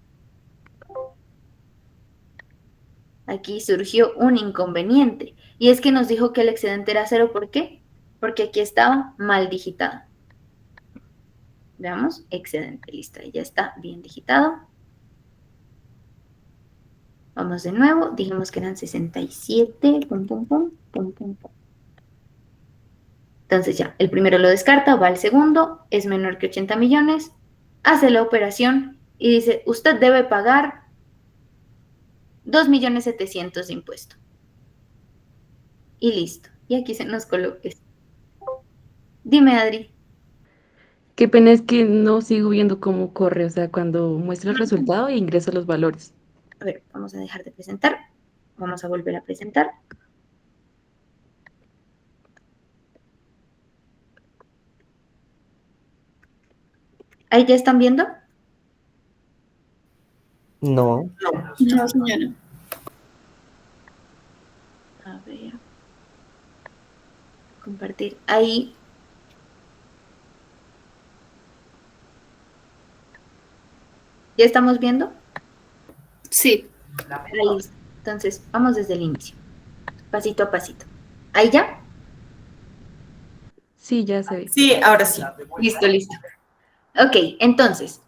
Aquí surgió un inconveniente y es que nos dijo que el excedente era 0. ¿Por qué? Porque aquí estaba mal digitado. Veamos, excedente, listo, ahí ya está bien digitado. Vamos de nuevo, dijimos que eran 67, pum, pum, pum, pum, pum, pum. Entonces ya, el primero lo descarta, va al segundo, es menor que 80 millones, hace la operación y dice, usted debe pagar 2.700.000 de impuesto. Y listo. Y aquí se nos coloca esto. Dime, Adri. Qué pena es que no sigo viendo cómo corre, o sea, cuando muestra el resultado e ingresa los valores. A ver, vamos a dejar de presentar. Vamos a volver a presentar. ¿Ahí ya están viendo? No. No, señora. A ver. Compartir. Ahí. ¿Ya estamos viendo? Sí. Ahí. Entonces, vamos desde el inicio. Pasito a pasito. ¿Ahí ya? Sí, ya se ve. Sí, ahora sí. Listo, listo. Ok, entonces,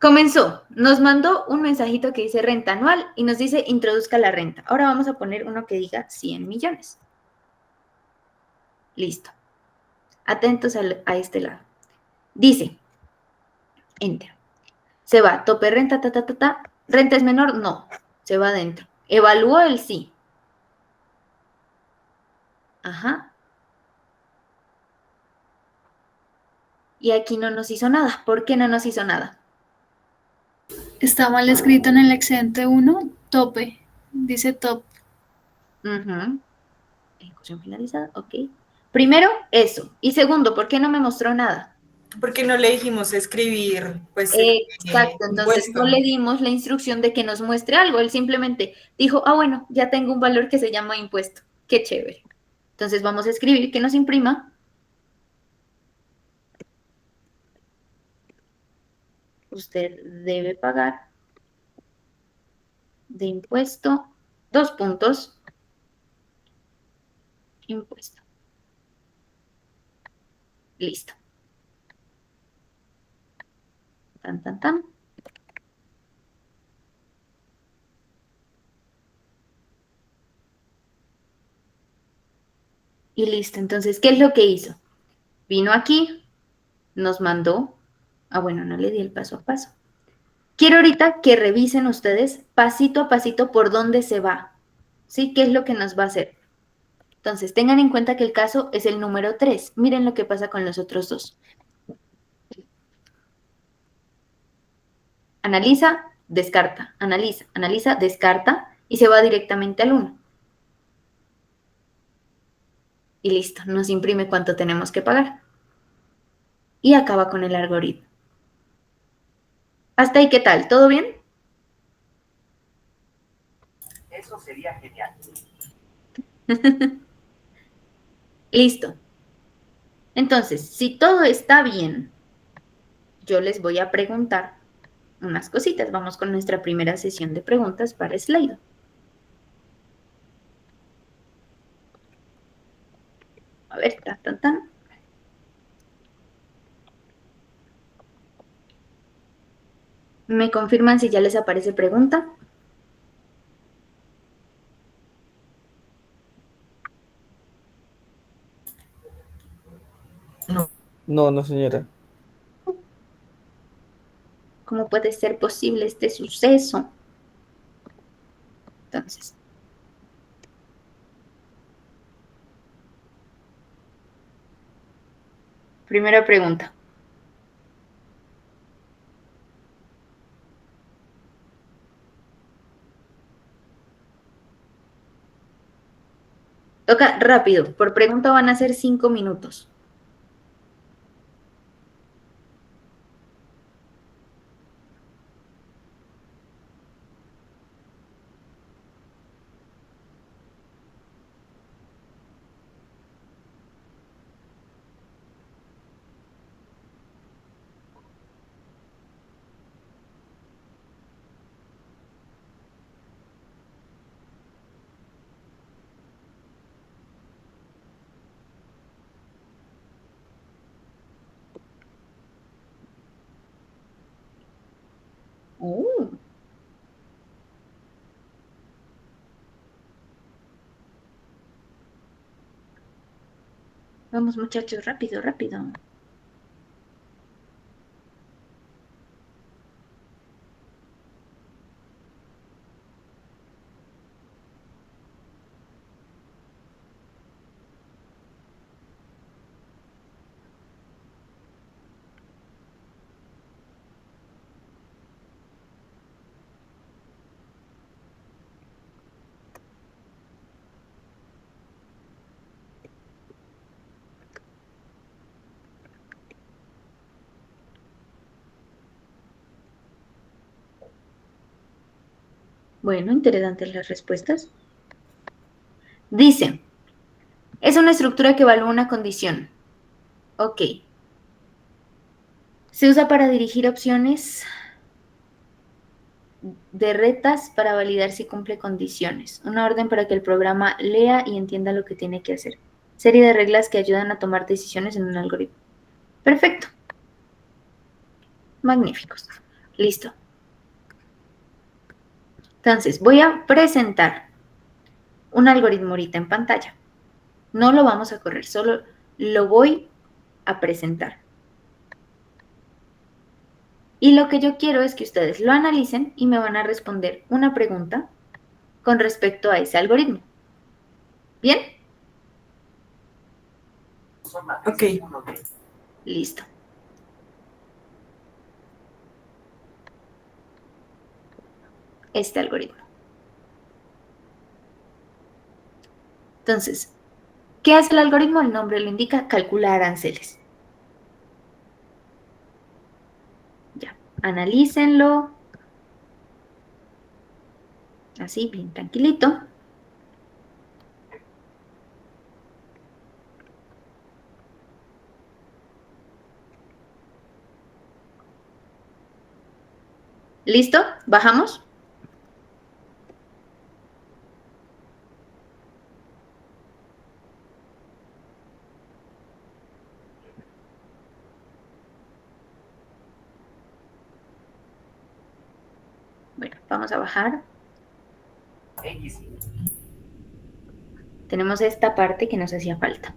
comenzó. Nos mandó un mensajito que dice renta anual y nos dice introduzca la renta. Ahora vamos a poner uno que diga 100 millones. Listo. Atentos a este lado. Dice, enter. Se va, tope renta, ¿Renta es menor? No. Se va adentro. Evaluó el sí. Ajá. Y aquí no nos hizo nada. ¿Por qué no nos hizo nada? Está mal escrito en el excedente 1, tope. Dice top. Ejecución finalizada, ok. Primero, eso. Y segundo, ¿por qué no me mostró nada? Porque no le dijimos escribir, pues, Exacto, entonces impuesto. no le dimos la instrucción de que nos muestre algo. Él simplemente dijo, bueno, ya tengo un valor que se llama impuesto. Qué chévere. Entonces vamos a escribir que nos imprima. Usted debe pagar de impuesto, 2 puntos, impuesto. Listo. Tan, tan, tan. Y listo. Entonces, ¿qué es lo que hizo? Vino aquí, nos mandó. Bueno, no le di el paso a paso. Quiero ahorita que revisen ustedes pasito a pasito por dónde se va. ¿Sí? ¿Qué es lo que nos va a hacer? Entonces, tengan en cuenta que el caso es el número 3. Miren lo que pasa con los otros dos. Analiza, descarta, analiza, descarta y se va directamente al 1. Y listo, nos imprime cuánto tenemos que pagar. Y acaba con el algoritmo. ¿Hasta ahí qué tal? ¿Todo bien? Eso sería genial. Listo. Entonces, si todo está bien, yo les voy a preguntar unas cositas. Vamos con nuestra primera sesión de preguntas para Slido. A ver, tan, tan, tan. ¿Me confirman si ya les aparece pregunta? No, no, señora. ¿Cómo puede ser posible este suceso? Entonces, primera pregunta. Toca rápido. Por pregunta van a ser 5 minutos. Oh. Vamos, muchachos, rápido, rápido. Bueno, interesantes las respuestas. Dice, es una estructura que evalúa una condición. Ok. Se usa para dirigir opciones de retas para validar si cumple condiciones. Una orden para que el programa lea y entienda lo que tiene que hacer. Serie de reglas que ayudan a tomar decisiones en un algoritmo. Perfecto. Magníficos. Listo. Entonces, voy a presentar un algoritmo ahorita en pantalla. No lo vamos a correr, solo lo voy a presentar. Y lo que yo quiero es que ustedes lo analicen y me van a responder una pregunta con respecto a ese algoritmo. ¿Bien? Ok. Listo. Este algoritmo. Entonces, ¿qué hace el algoritmo? El nombre lo indica, calcula aranceles. Ya, analícenlo. Así, bien tranquilito. ¿Listo? ¿Bajamos? Bueno, vamos a bajar. Tenemos esta parte que nos hacía falta.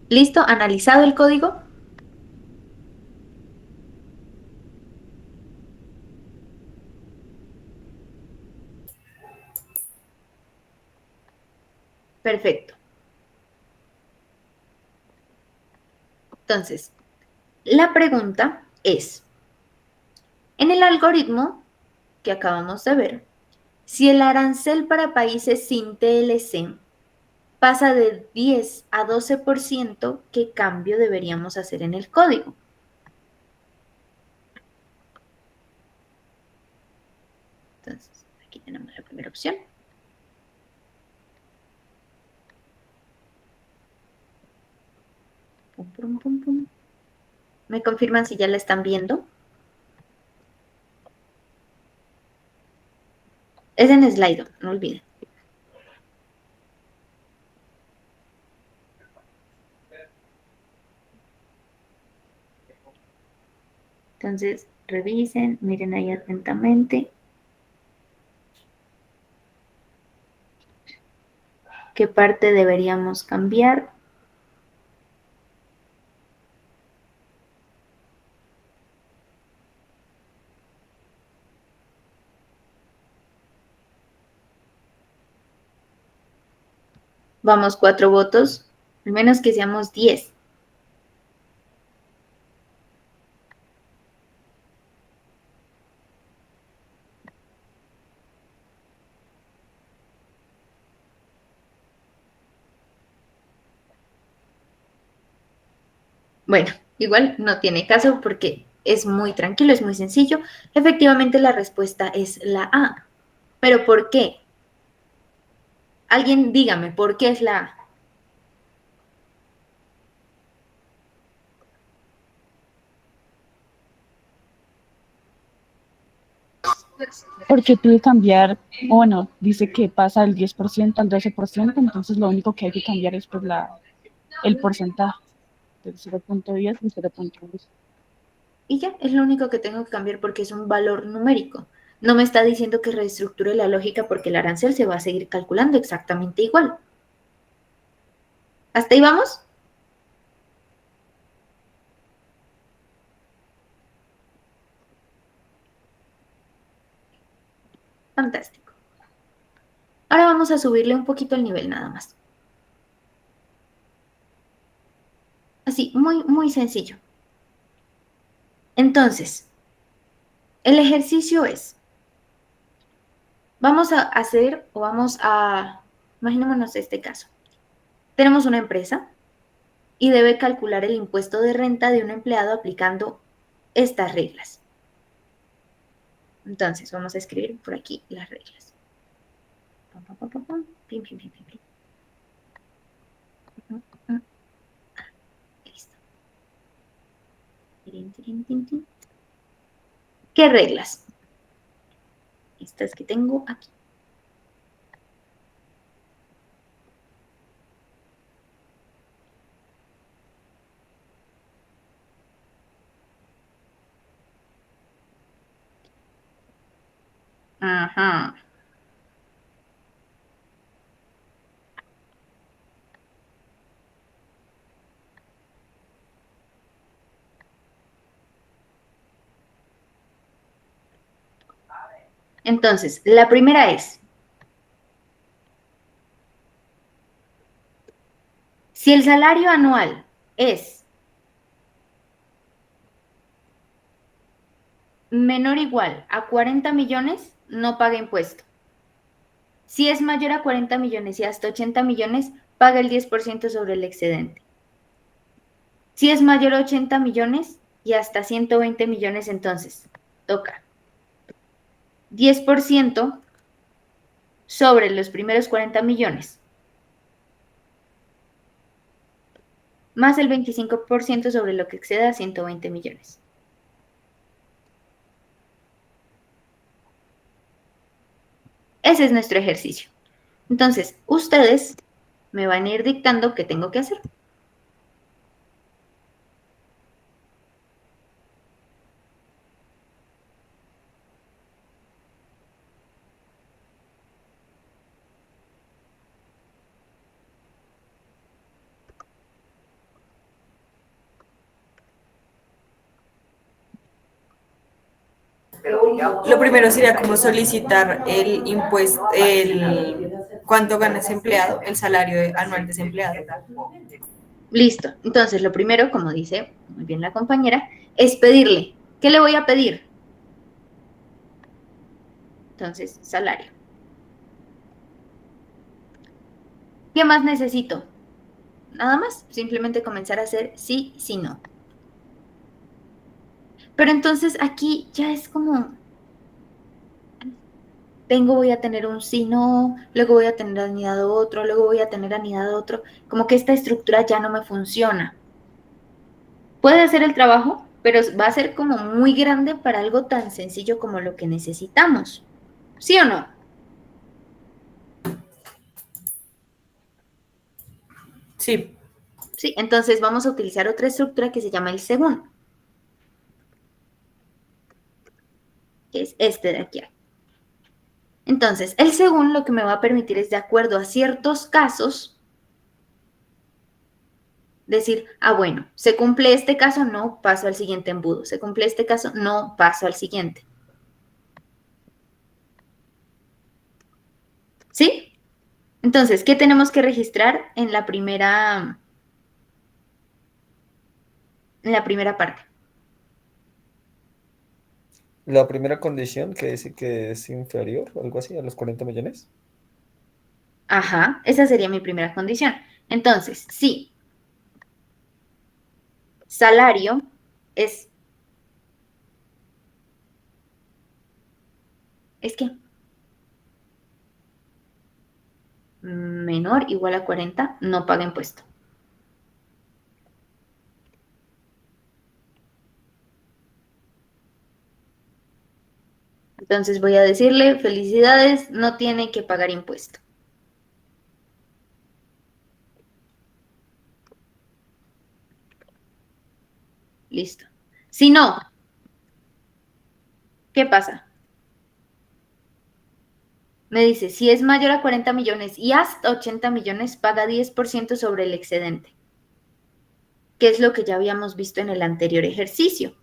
¿Listo? ¿Analizado el código? Perfecto. Entonces, la pregunta es, en el algoritmo que acabamos de ver, si el arancel para países sin TLC pasa de 10 a 12%, ¿qué cambio deberíamos hacer en el código? Entonces, aquí tenemos la primera opción. Pum, pum, pum, pum. ¿Me confirman si ya la están viendo? Es en Slido, no olviden. Entonces, revisen, miren ahí atentamente. ¿Qué parte deberíamos cambiar? Vamos, 4 votos, al menos que seamos 10. Bueno, igual no tiene caso porque es muy tranquilo, es muy sencillo. Efectivamente, la respuesta es la A. ¿Pero por qué? Alguien dígame, ¿por qué es la A? Porque pude cambiar, o bueno, dice que pasa del 10% al 12%, entonces lo único que hay que cambiar es pues el porcentaje del 0,10 y 0,2. Y ya, es lo único que tengo que cambiar porque es un valor numérico. No me está diciendo que reestructure la lógica porque el arancel se va a seguir calculando exactamente igual. ¿Hasta ahí vamos? Fantástico. Ahora vamos a subirle un poquito el nivel nada más. Así, muy, muy sencillo. Entonces, el ejercicio es, vamos a hacer o vamos a, imaginémonos este caso. Tenemos una empresa y debe calcular el impuesto de renta de un empleado aplicando estas reglas. Entonces, vamos a escribir por aquí las reglas. Pam, pam, pam, pam, pam. Pim, pim, pim, pim, pim. Listo. Tirin, tirin, tin, tin. ¿Qué reglas? Estas que tengo aquí. Ajá. Entonces, la primera es, si el salario anual es menor o igual a 40 millones, no paga impuesto. Si es mayor a 40 millones y hasta 80 millones, paga el 10% sobre el excedente. Si es mayor a 80 millones y hasta 120 millones, entonces toca 10% sobre los primeros 40 millones, más el 25% sobre lo que exceda a 120 millones. Ese es nuestro ejercicio. Entonces, ustedes me van a ir dictando qué tengo que hacer. Pero digamos, Lo primero sería como solicitar el impuesto, el cuánto gana ese empleado, el salario anual de ese empleado. Listo. Entonces, lo primero, como dice muy bien la compañera, es pedirle. ¿Qué le voy a pedir? Entonces, salario. ¿Qué más necesito? Nada más, simplemente comenzar a hacer sí, sí, no. Pero entonces aquí ya es como, voy a tener un sí, no, luego voy a tener anidado otro, luego voy a tener anidado otro, como que esta estructura ya no me funciona. Puede hacer el trabajo, pero va a ser como muy grande para algo tan sencillo como lo que necesitamos. ¿Sí o no? Sí, Sí, entonces vamos a utilizar otra estructura que se llama el según, que es este de aquí. Entonces, el según lo que me va a permitir es, de acuerdo a ciertos casos, decir, ah, bueno, se cumple este caso, no paso al siguiente embudo. Se cumple este caso, no paso al siguiente. ¿Sí? Entonces, ¿qué tenemos que registrar en la primera parte? La primera condición que dice que es inferior, algo así, a los 40 millones. Ajá, esa sería mi primera condición. Entonces, sí, salario es que menor igual a 40, no paga impuesto. Entonces voy a decirle, felicidades, no tiene que pagar impuesto. Listo. Si no, ¿qué pasa? Me dice, si es mayor a 40 millones y hasta 80 millones, paga 10% sobre el excedente, que es lo que ya habíamos visto en el anterior ejercicio.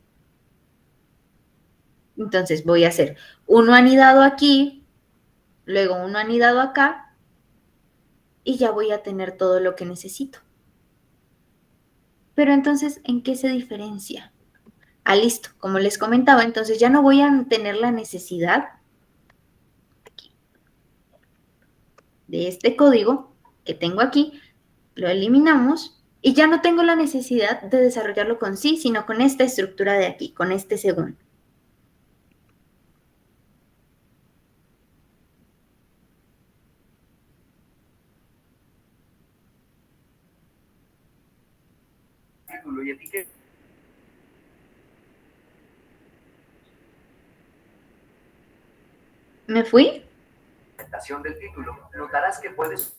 Entonces voy a hacer uno anidado aquí, luego uno anidado acá, y ya voy a tener todo lo que necesito. Pero entonces, ¿en qué se diferencia? Ah, listo. Como les comentaba, entonces ya no voy a tener la necesidad de este código que tengo aquí, lo eliminamos y ya no tengo la necesidad de desarrollarlo con sí, sino con esta estructura de aquí, con este según. título y etiqueta ¿Me fui? del título, notarás que puedes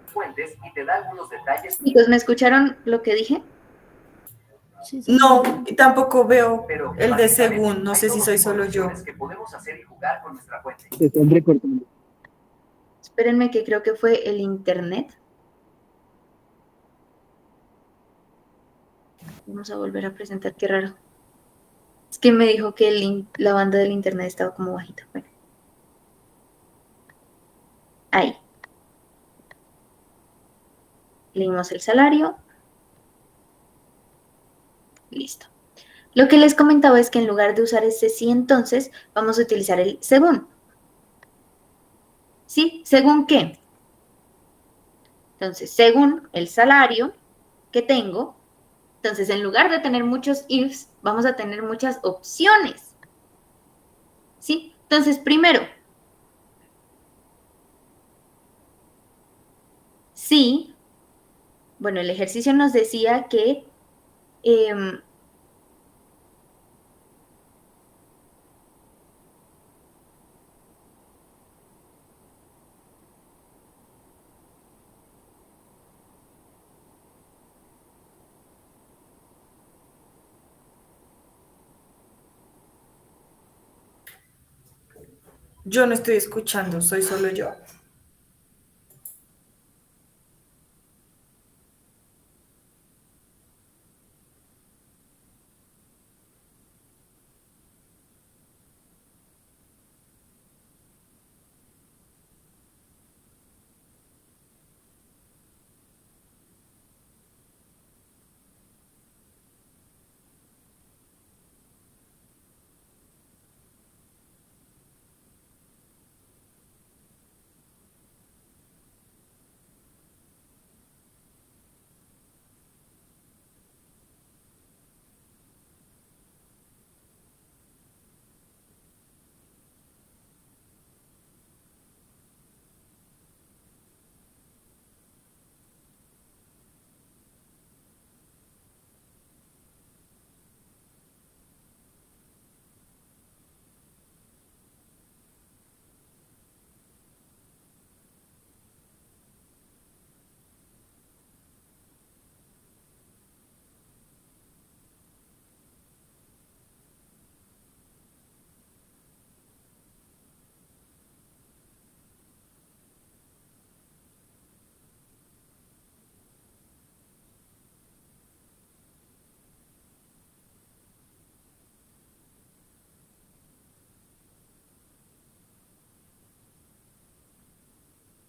fuentes y te da algunos detalles, Chicos, ¿me escucharon lo que dije? no, y tampoco veo pero el de básicamente según, no hay sé si dos soy solo yo. informaciones que podemos hacer y jugar con nuestra fuente. Espérenme que creo que fue el internet. Vamos a volver a presentar, qué raro. Es que me dijo que la banda del internet estaba como bajita. Bueno. Ahí. Leímos el salario. Listo. Lo que les comentaba es que en lugar de usar ese sí, entonces vamos a utilizar el según. ¿Sí? ¿Según qué? Entonces, según el salario que tengo, entonces en lugar de tener muchos ifs, vamos a tener muchas opciones. ¿Sí? Entonces, primero, sí, bueno, el ejercicio nos decía que Yo no estoy escuchando, soy solo yo.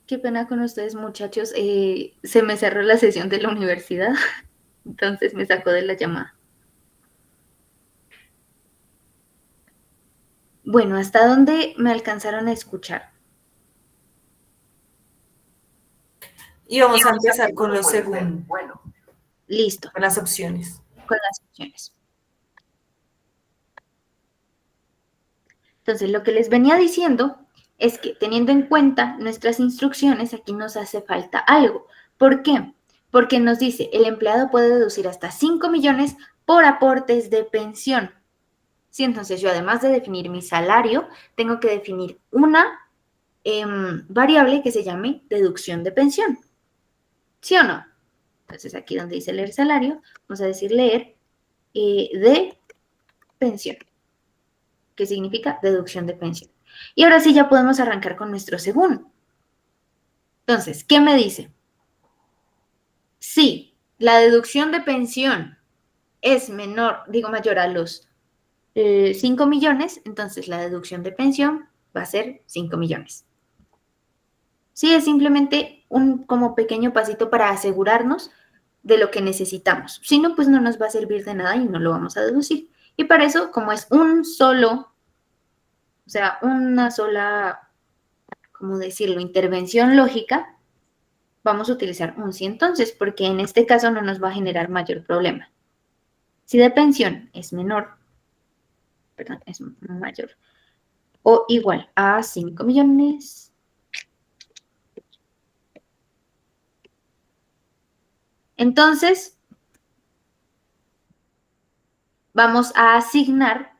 Qué pena con ustedes, muchachos. Se me cerró la sesión de la universidad, entonces me sacó de la llamada. Bueno, ¿hasta dónde me alcanzaron a escuchar? Y vamos a empezar con lo Puede ser segundo, bueno. Listo, con las opciones. con las opciones. Entonces, lo que les venía diciendo es que teniendo en cuenta nuestras instrucciones, aquí nos hace falta algo. ¿Por qué? Porque nos dice, el empleado puede deducir hasta 5 millones por aportes de pensión. Sí, entonces yo además de definir mi salario, tengo que definir una variable que se llame deducción de pensión. ¿Sí o no? Entonces aquí donde dice leer salario, vamos a decir leer de pensión, que significa deducción de pensión. Y ahora sí ya podemos arrancar con nuestro según. Entonces, ¿qué me dice? Si la deducción de pensión es mayor a los 5 millones, entonces la deducción de pensión va a ser 5 millones. Sí, es simplemente un como pequeño pasito para asegurarnos de lo que necesitamos. Si no, pues no nos va a servir de nada y no lo vamos a deducir. Y para eso, como es una sola, ¿cómo decirlo?, intervención lógica, vamos a utilizar un sí entonces, porque en este caso no nos va a generar mayor problema. Si de pensión es mayor o igual a 5 millones, entonces vamos a asignar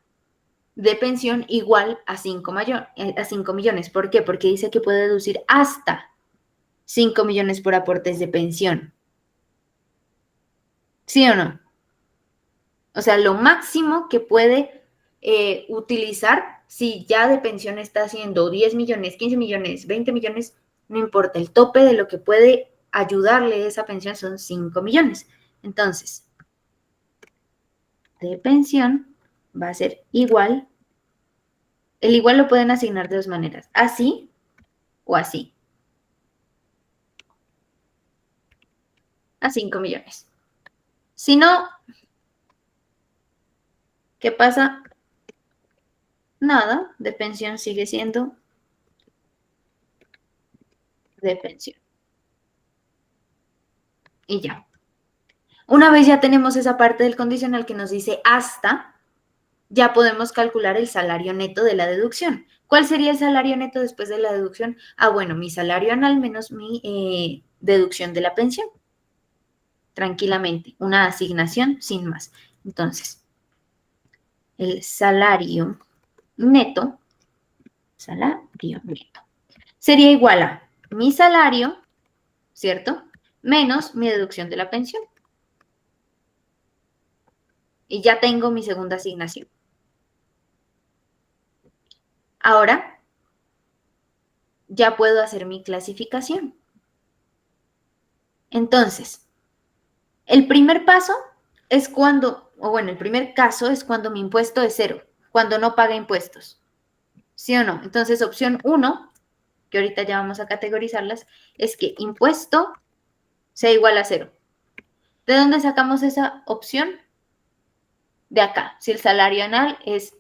de pensión igual a 5 millones. ¿Por qué? Porque dice que puede deducir hasta 5 millones por aportes de pensión. ¿Sí o no? O sea, lo máximo que puede utilizar, si ya de pensión está haciendo 10 millones, 15 millones, 20 millones, no importa, el tope de lo que puede ayudarle esa pensión son 5 millones. Entonces, de pensión va a ser igual. El igual lo pueden asignar de dos maneras, así o así. A 5 millones. Si no, ¿qué pasa? Nada, de pensión sigue siendo de pensión. Y ya. Una vez ya tenemos esa parte del condicional que nos dice hasta, ya podemos calcular el salario neto de la deducción. ¿Cuál sería el salario neto después de la deducción? Ah, bueno, mi salario anual menos mi deducción de la pensión. Tranquilamente, una asignación sin más. Entonces, el salario neto sería igual a mi salario, ¿cierto? Menos mi deducción de la pensión. Y ya tengo mi segunda asignación. Ahora, ya puedo hacer mi clasificación. Entonces, el primer paso es el primer caso es cuando mi impuesto es 0, cuando no paga impuestos. ¿Sí o no? Entonces, opción 1, que ahorita ya vamos a categorizarlas, es que impuesto sea igual a 0. ¿De dónde sacamos esa opción? De acá. Si el salario anual es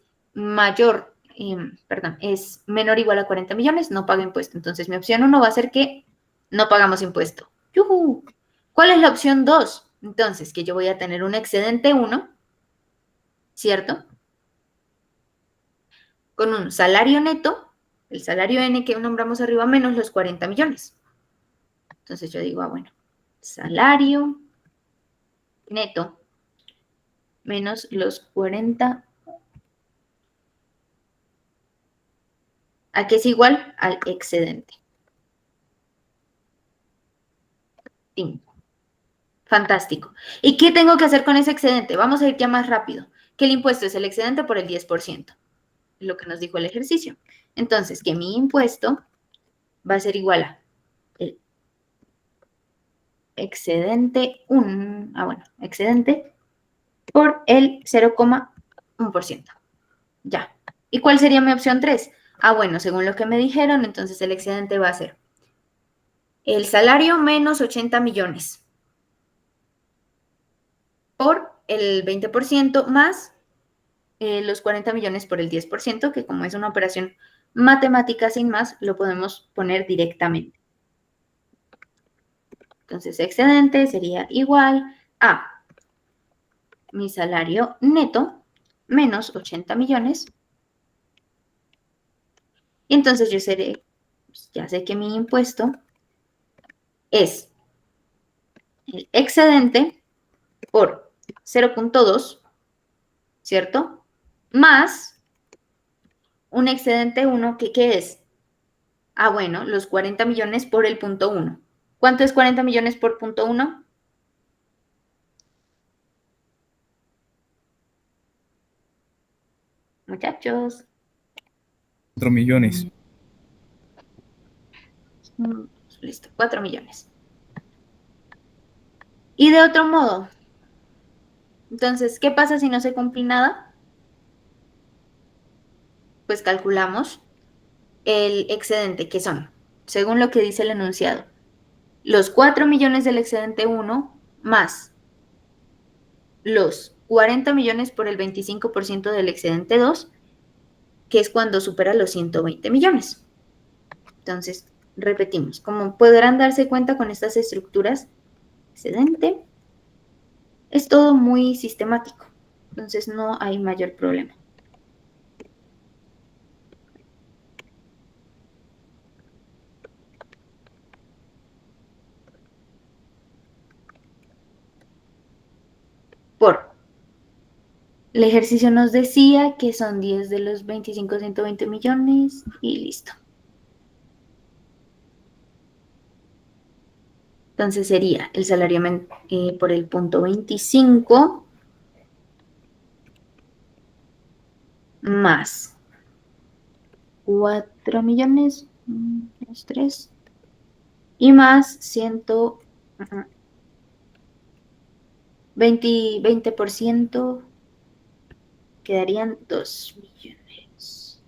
es menor o igual a 40 millones, no paga impuesto. Entonces, mi opción 1 va a ser que no pagamos impuesto. ¡Yujú! ¿Cuál es la opción 2? Entonces, que yo voy a tener un excedente 1, ¿cierto? Con un salario neto, el salario N que nombramos arriba, menos los 40 millones. Entonces yo digo, bueno, salario neto menos los 40, ¿a qué es igual? Al excedente. ¡Tim! Fantástico. ¿Y qué tengo que hacer con ese excedente? Vamos a ir ya más rápido. Que el impuesto es el excedente por el 10%. Lo que nos dijo el ejercicio. Entonces, que mi impuesto va a ser igual a el excedente excedente por el 0,1%. Ya. ¿Y cuál sería mi opción 3? Ah, bueno, según lo que me dijeron, entonces el excedente va a ser el salario menos 80 millones por el 20% más los 40 millones por el 10%, que como es una operación matemática sin más, lo podemos poner directamente. Entonces, excedente sería igual a mi salario neto menos 80 millones. Y entonces yo seré, ya sé que mi impuesto es el excedente por 0.2, ¿cierto? Más un excedente 1, que ¿qué es? Ah, bueno, los 40 millones por el punto 1. ¿Cuánto es 40 millones por punto 1? Muchachos. 4 millones. Listo, 4 millones. Y de otro modo, entonces, ¿qué pasa si no se cumple nada? Pues calculamos el excedente, que son, según lo que dice el enunciado, los 4 millones del excedente 1 más los 40 millones por el 25% del excedente 2, que es cuando supera los 120 millones. Entonces, repetimos, como podrán darse cuenta con estas estructuras, excedente, es todo muy sistemático, entonces no hay mayor problema. Por el ejercicio nos decía que son 10 de los 25, 120 millones y listo. Entonces sería el salario por el punto 25 más 4 millones, 2, 3, y más 20%, quedarían 2 millones.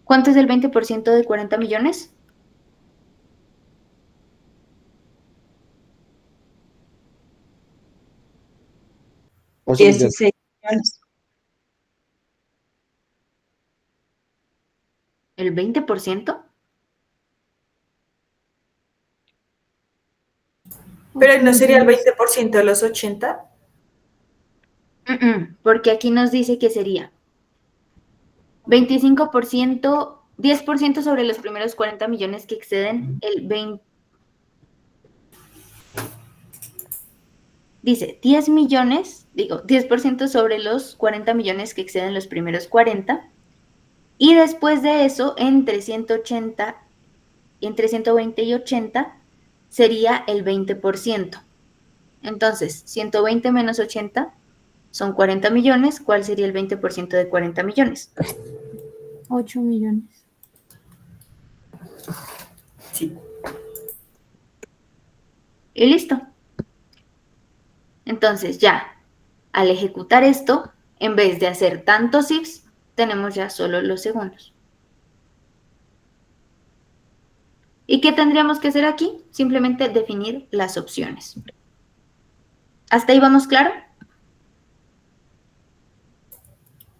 ¿Cuánto es el 20% de 40 millones? Ocho millones. 16 millones. ¿El 20%? Pero no sería el 20% de los 80. Porque aquí nos dice que sería 25%, 10% sobre los primeros 40 millones que exceden el 20. Dice 10 millones, digo, 10% sobre los 40 millones que exceden los primeros 40. Y después de eso, entre 180, entre 120 y 80, sería el 20%. Entonces, 120 menos 80 son 40 millones. ¿Cuál sería el 20% de 40 millones? 8 millones. Sí. Y listo. Entonces ya, al ejecutar esto, en vez de hacer tantos ifs, tenemos ya solo los segundos. ¿Y qué tendríamos que hacer aquí? Simplemente definir las opciones. ¿Hasta ahí vamos claro?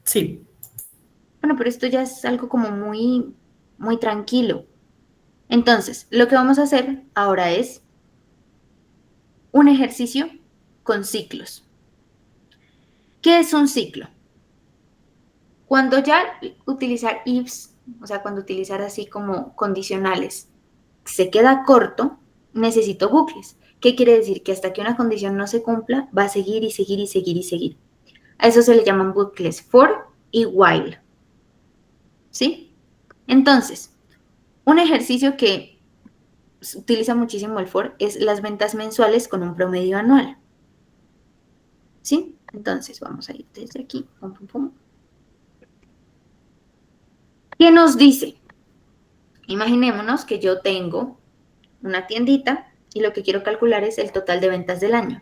Sí. Bueno, pero esto ya es algo como muy, muy tranquilo. Entonces, lo que vamos a hacer ahora es un ejercicio con ciclos. ¿Qué es un ciclo? Cuando ya utilizar ifs, o sea, cuando utilizar así como condicionales, se queda corto, necesito bucles. ¿Qué quiere decir? Que hasta que una condición no se cumpla, va a seguir y seguir y seguir y seguir. A eso se le llaman bucles for y while. ¿Sí? Entonces, un ejercicio que utiliza muchísimo el for es las ventas mensuales con un promedio anual. ¿Sí? Entonces, vamos a ir desde aquí. Pum, pum, pum. ¿Qué nos dice? Imaginémonos que yo tengo una tiendita y lo que quiero calcular es el total de ventas del año.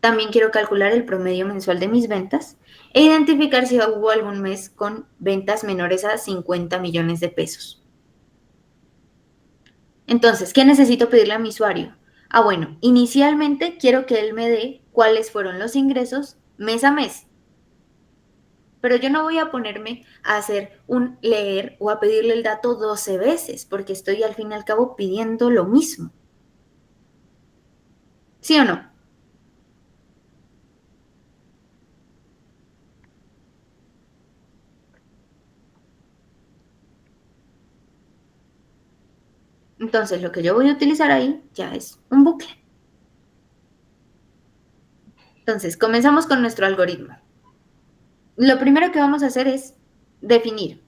También quiero calcular el promedio mensual de mis ventas e identificar si hubo algún mes con ventas menores a 50 millones de pesos. Entonces, ¿qué necesito pedirle a mi usuario? Bueno, inicialmente quiero que él me dé cuáles fueron los ingresos mes a mes. Pero yo no voy a ponerme a hacer un leer o a pedirle el dato 12 veces, porque estoy al fin y al cabo pidiendo lo mismo. ¿Sí o no? Entonces, lo que yo voy a utilizar ahí ya es un bucle. Entonces, comenzamos con nuestro algoritmo. Lo primero que vamos a hacer es definir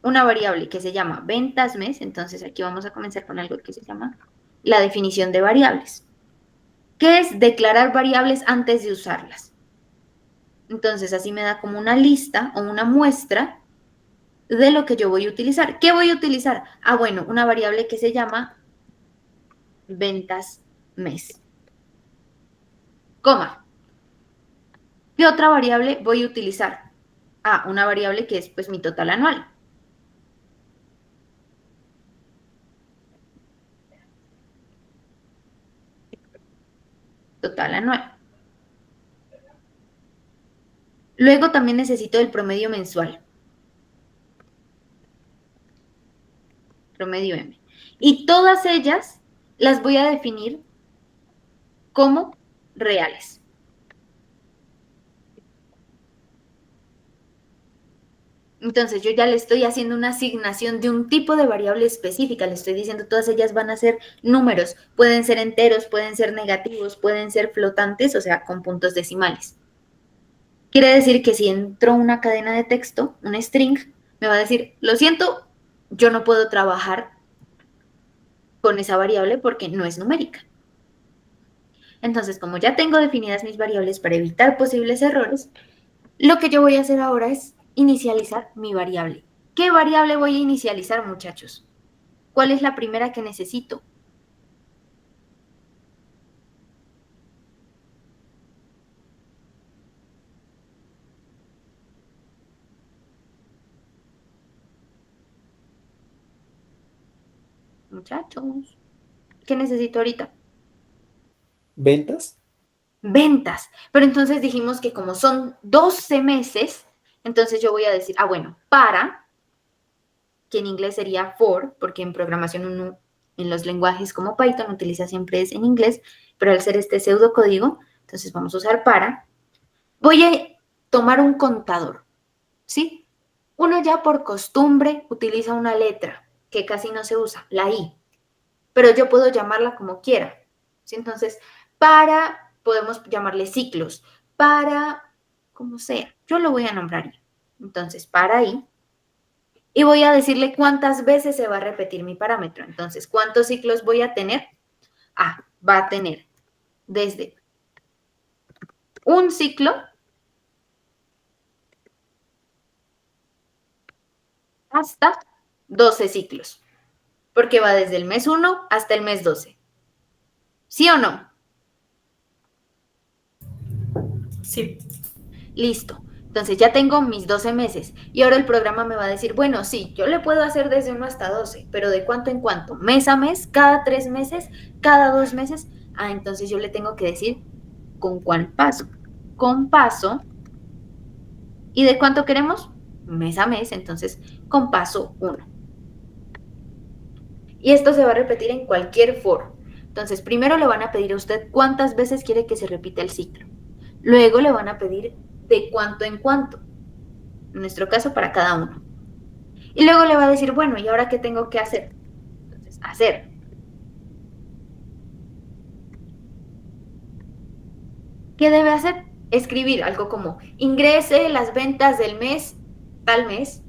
una variable que se llama ventas mes. Entonces, aquí vamos a comenzar con algo que se llama la definición de variables. ¿Qué es declarar variables antes de usarlas? Entonces, así me da como una lista o una muestra de lo que yo voy a utilizar. ¿Qué voy a utilizar? Bueno, una variable que se llama ventas mes. Coma. ¿Qué otra variable voy a utilizar? Una variable que es pues mi total anual. Total anual. Luego también necesito el promedio mensual. Promedio M. Y todas ellas las voy a definir como reales. Entonces, yo ya le estoy haciendo una asignación de un tipo de variable específica. Le estoy diciendo, todas ellas van a ser números. Pueden ser enteros, pueden ser negativos, pueden ser flotantes, o sea, con puntos decimales. Quiere decir que si entro una cadena de texto, un string, me va a decir, lo siento, yo no puedo trabajar con esa variable porque no es numérica. Entonces, como ya tengo definidas mis variables para evitar posibles errores, lo que yo voy a hacer ahora es inicializar mi variable. ¿Qué variable voy a inicializar, muchachos? ¿Cuál es la primera que necesito? Muchachos, ¿qué necesito ahorita? ¿Ventas? Ventas. Pero entonces dijimos que como son 12 meses, entonces yo voy a decir, bueno, para, que en inglés sería for, porque en programación uno, en los lenguajes como Python, utiliza siempre es en inglés, pero al ser este pseudocódigo, entonces vamos a usar para. Voy a tomar un contador, ¿sí? Uno ya por costumbre utiliza una letra que casi no se usa, la I, pero yo puedo llamarla como quiera, ¿sí? Entonces, para, podemos llamarle ciclos, para, como sea, yo lo voy a nombrar. Entonces, para I, y voy a decirle cuántas veces se va a repetir mi parámetro. Entonces, ¿cuántos ciclos voy a tener? Va a tener desde un ciclo hasta 12 ciclos, porque va desde el mes 1 hasta el mes 12. ¿Sí o no? Sí. Listo. Entonces ya tengo mis 12 meses y ahora el programa me va a decir, bueno, sí, yo le puedo hacer desde 1 hasta 12, pero ¿de cuánto en cuánto? ¿Mes a mes? ¿Cada 3 meses? ¿Cada 2 meses? Entonces yo le tengo que decir con cuál paso. Con paso. ¿Y de cuánto queremos? Mes a mes, entonces con paso 1. Y esto se va a repetir en cualquier for. Entonces primero le van a pedir a usted cuántas veces quiere que se repita el ciclo. Luego le van a pedir de cuánto en cuánto, en nuestro caso para cada uno. Y luego le va a decir, bueno, ¿y ahora qué tengo que hacer? Entonces, hacer. ¿Qué debe hacer? Escribir algo como, ingrese las ventas del mes, tal mes,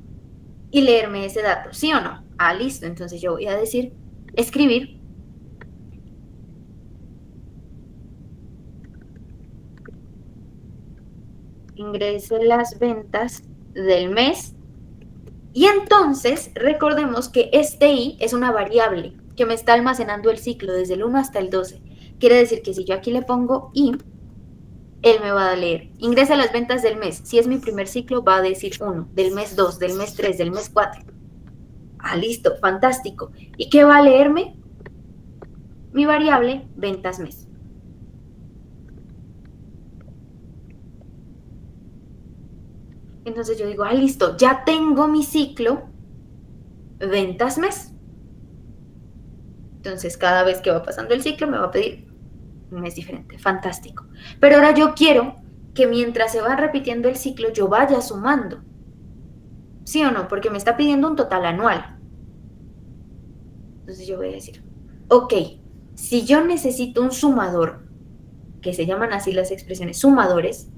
y leerme ese dato, ¿sí o no? Listo, entonces yo voy a decir, escribir. Ingrese las ventas del mes. Y entonces, recordemos que este i es una variable que me está almacenando el ciclo desde el 1 hasta el 12. Quiere decir que si yo aquí le pongo i, él me va a leer. Ingresa las ventas del mes. Si es mi primer ciclo, va a decir 1, del mes 2, del mes 3, del mes 4. Ah, listo, fantástico. ¿Y qué va a leerme? Mi variable, ventas mes. Entonces yo digo, ah, listo, ya tengo mi ciclo, ventas mes. Entonces cada vez que va pasando el ciclo me va a pedir un mes diferente. Fantástico. Pero ahora yo quiero que mientras se va repitiendo el ciclo yo vaya sumando. ¿Sí o no? Porque me está pidiendo un total anual. Entonces yo voy a decir, ok, si yo necesito un sumador, que se llaman así las expresiones sumadores,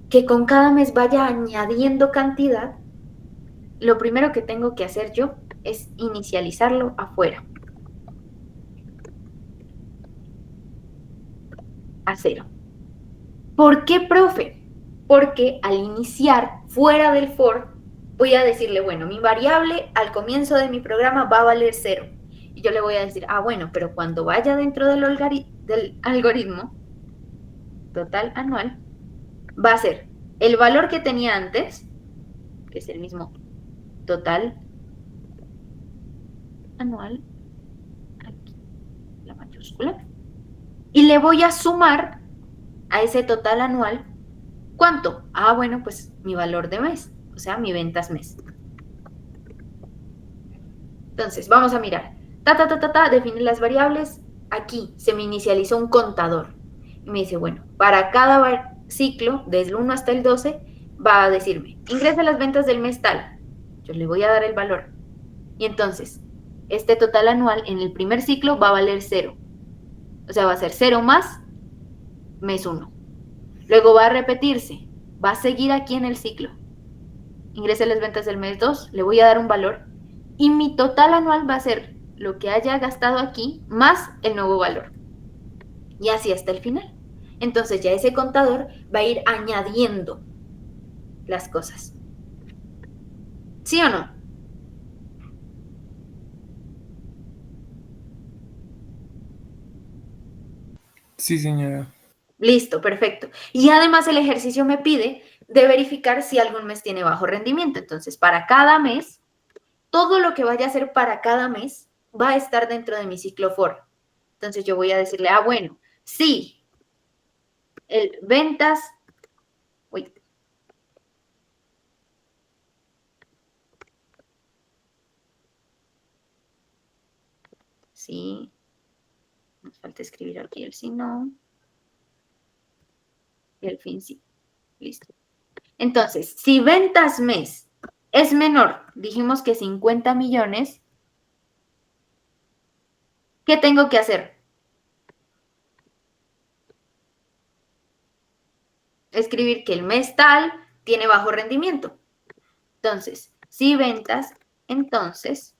que con cada mes vaya añadiendo cantidad, lo primero que tengo que hacer yo es inicializarlo afuera. A 0. ¿Por qué, profe? Porque al iniciar fuera del for, voy a decirle, bueno, mi variable al comienzo de mi programa va a valer 0. Y yo le voy a decir, ah, bueno, pero cuando vaya dentro del algoritmo total anual, va a ser el valor que tenía antes, que es el mismo total anual, aquí, la mayúscula, y le voy a sumar a ese total anual, ¿cuánto? Ah, bueno, pues mi valor de mes, o sea, mi ventas mes. Entonces, vamos a mirar. Define las variables. Aquí se me inicializó un contador. Y me dice, bueno, para cada ciclo, desde el 1 hasta el 12, va a decirme, ingresa las ventas del mes tal. Yo le voy a dar el valor. Y entonces, este total anual en el primer ciclo va a valer 0. O sea, va a ser 0 más mes 1. Luego va a repetirse. Va a seguir aquí en el ciclo. Ingrese las ventas del mes 2, le voy a dar un valor. Y mi total anual va a ser lo que haya gastado aquí más el nuevo valor. Y así hasta el final. Entonces ya ese contador va a ir añadiendo las cosas. ¿Sí o no? Sí, señora. Listo, perfecto. Y además el ejercicio me pide de verificar si algún mes tiene bajo rendimiento. Entonces, para cada mes, todo lo que vaya a hacer para cada mes va a estar dentro de mi ciclo for. Entonces yo voy a decirle, ah, bueno, sí, el ventas, uy, sí, nos falta escribir aquí el si no, y el fin sí, listo. Entonces, si ventas mes es menor, dijimos que 50 millones, ¿qué tengo que hacer? Escribir que el mes tal tiene bajo rendimiento. Entonces, si ventas, entonces,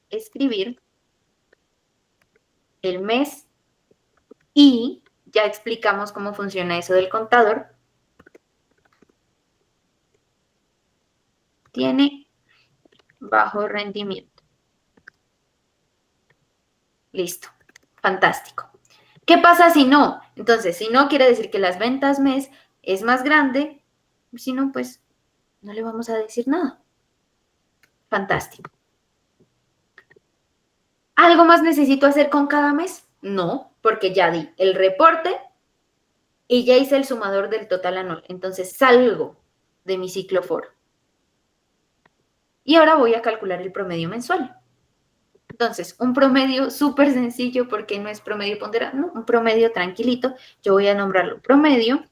escribir el mes y ya explicamos cómo funciona eso del contador. Tiene bajo rendimiento. Listo. Fantástico. ¿Qué pasa si no? Entonces, si no, quiere decir que las ventas mes es más grande. Si no, pues no le vamos a decir nada. Fantástico. ¿Algo más necesito hacer con cada mes? No, porque ya di el reporte y ya hice el sumador del total anual. Entonces salgo de mi ciclo for. Y ahora voy a calcular el promedio mensual. Entonces, un promedio súper sencillo porque no es promedio ponderado, no, un promedio tranquilito. Yo voy a nombrarlo promedio.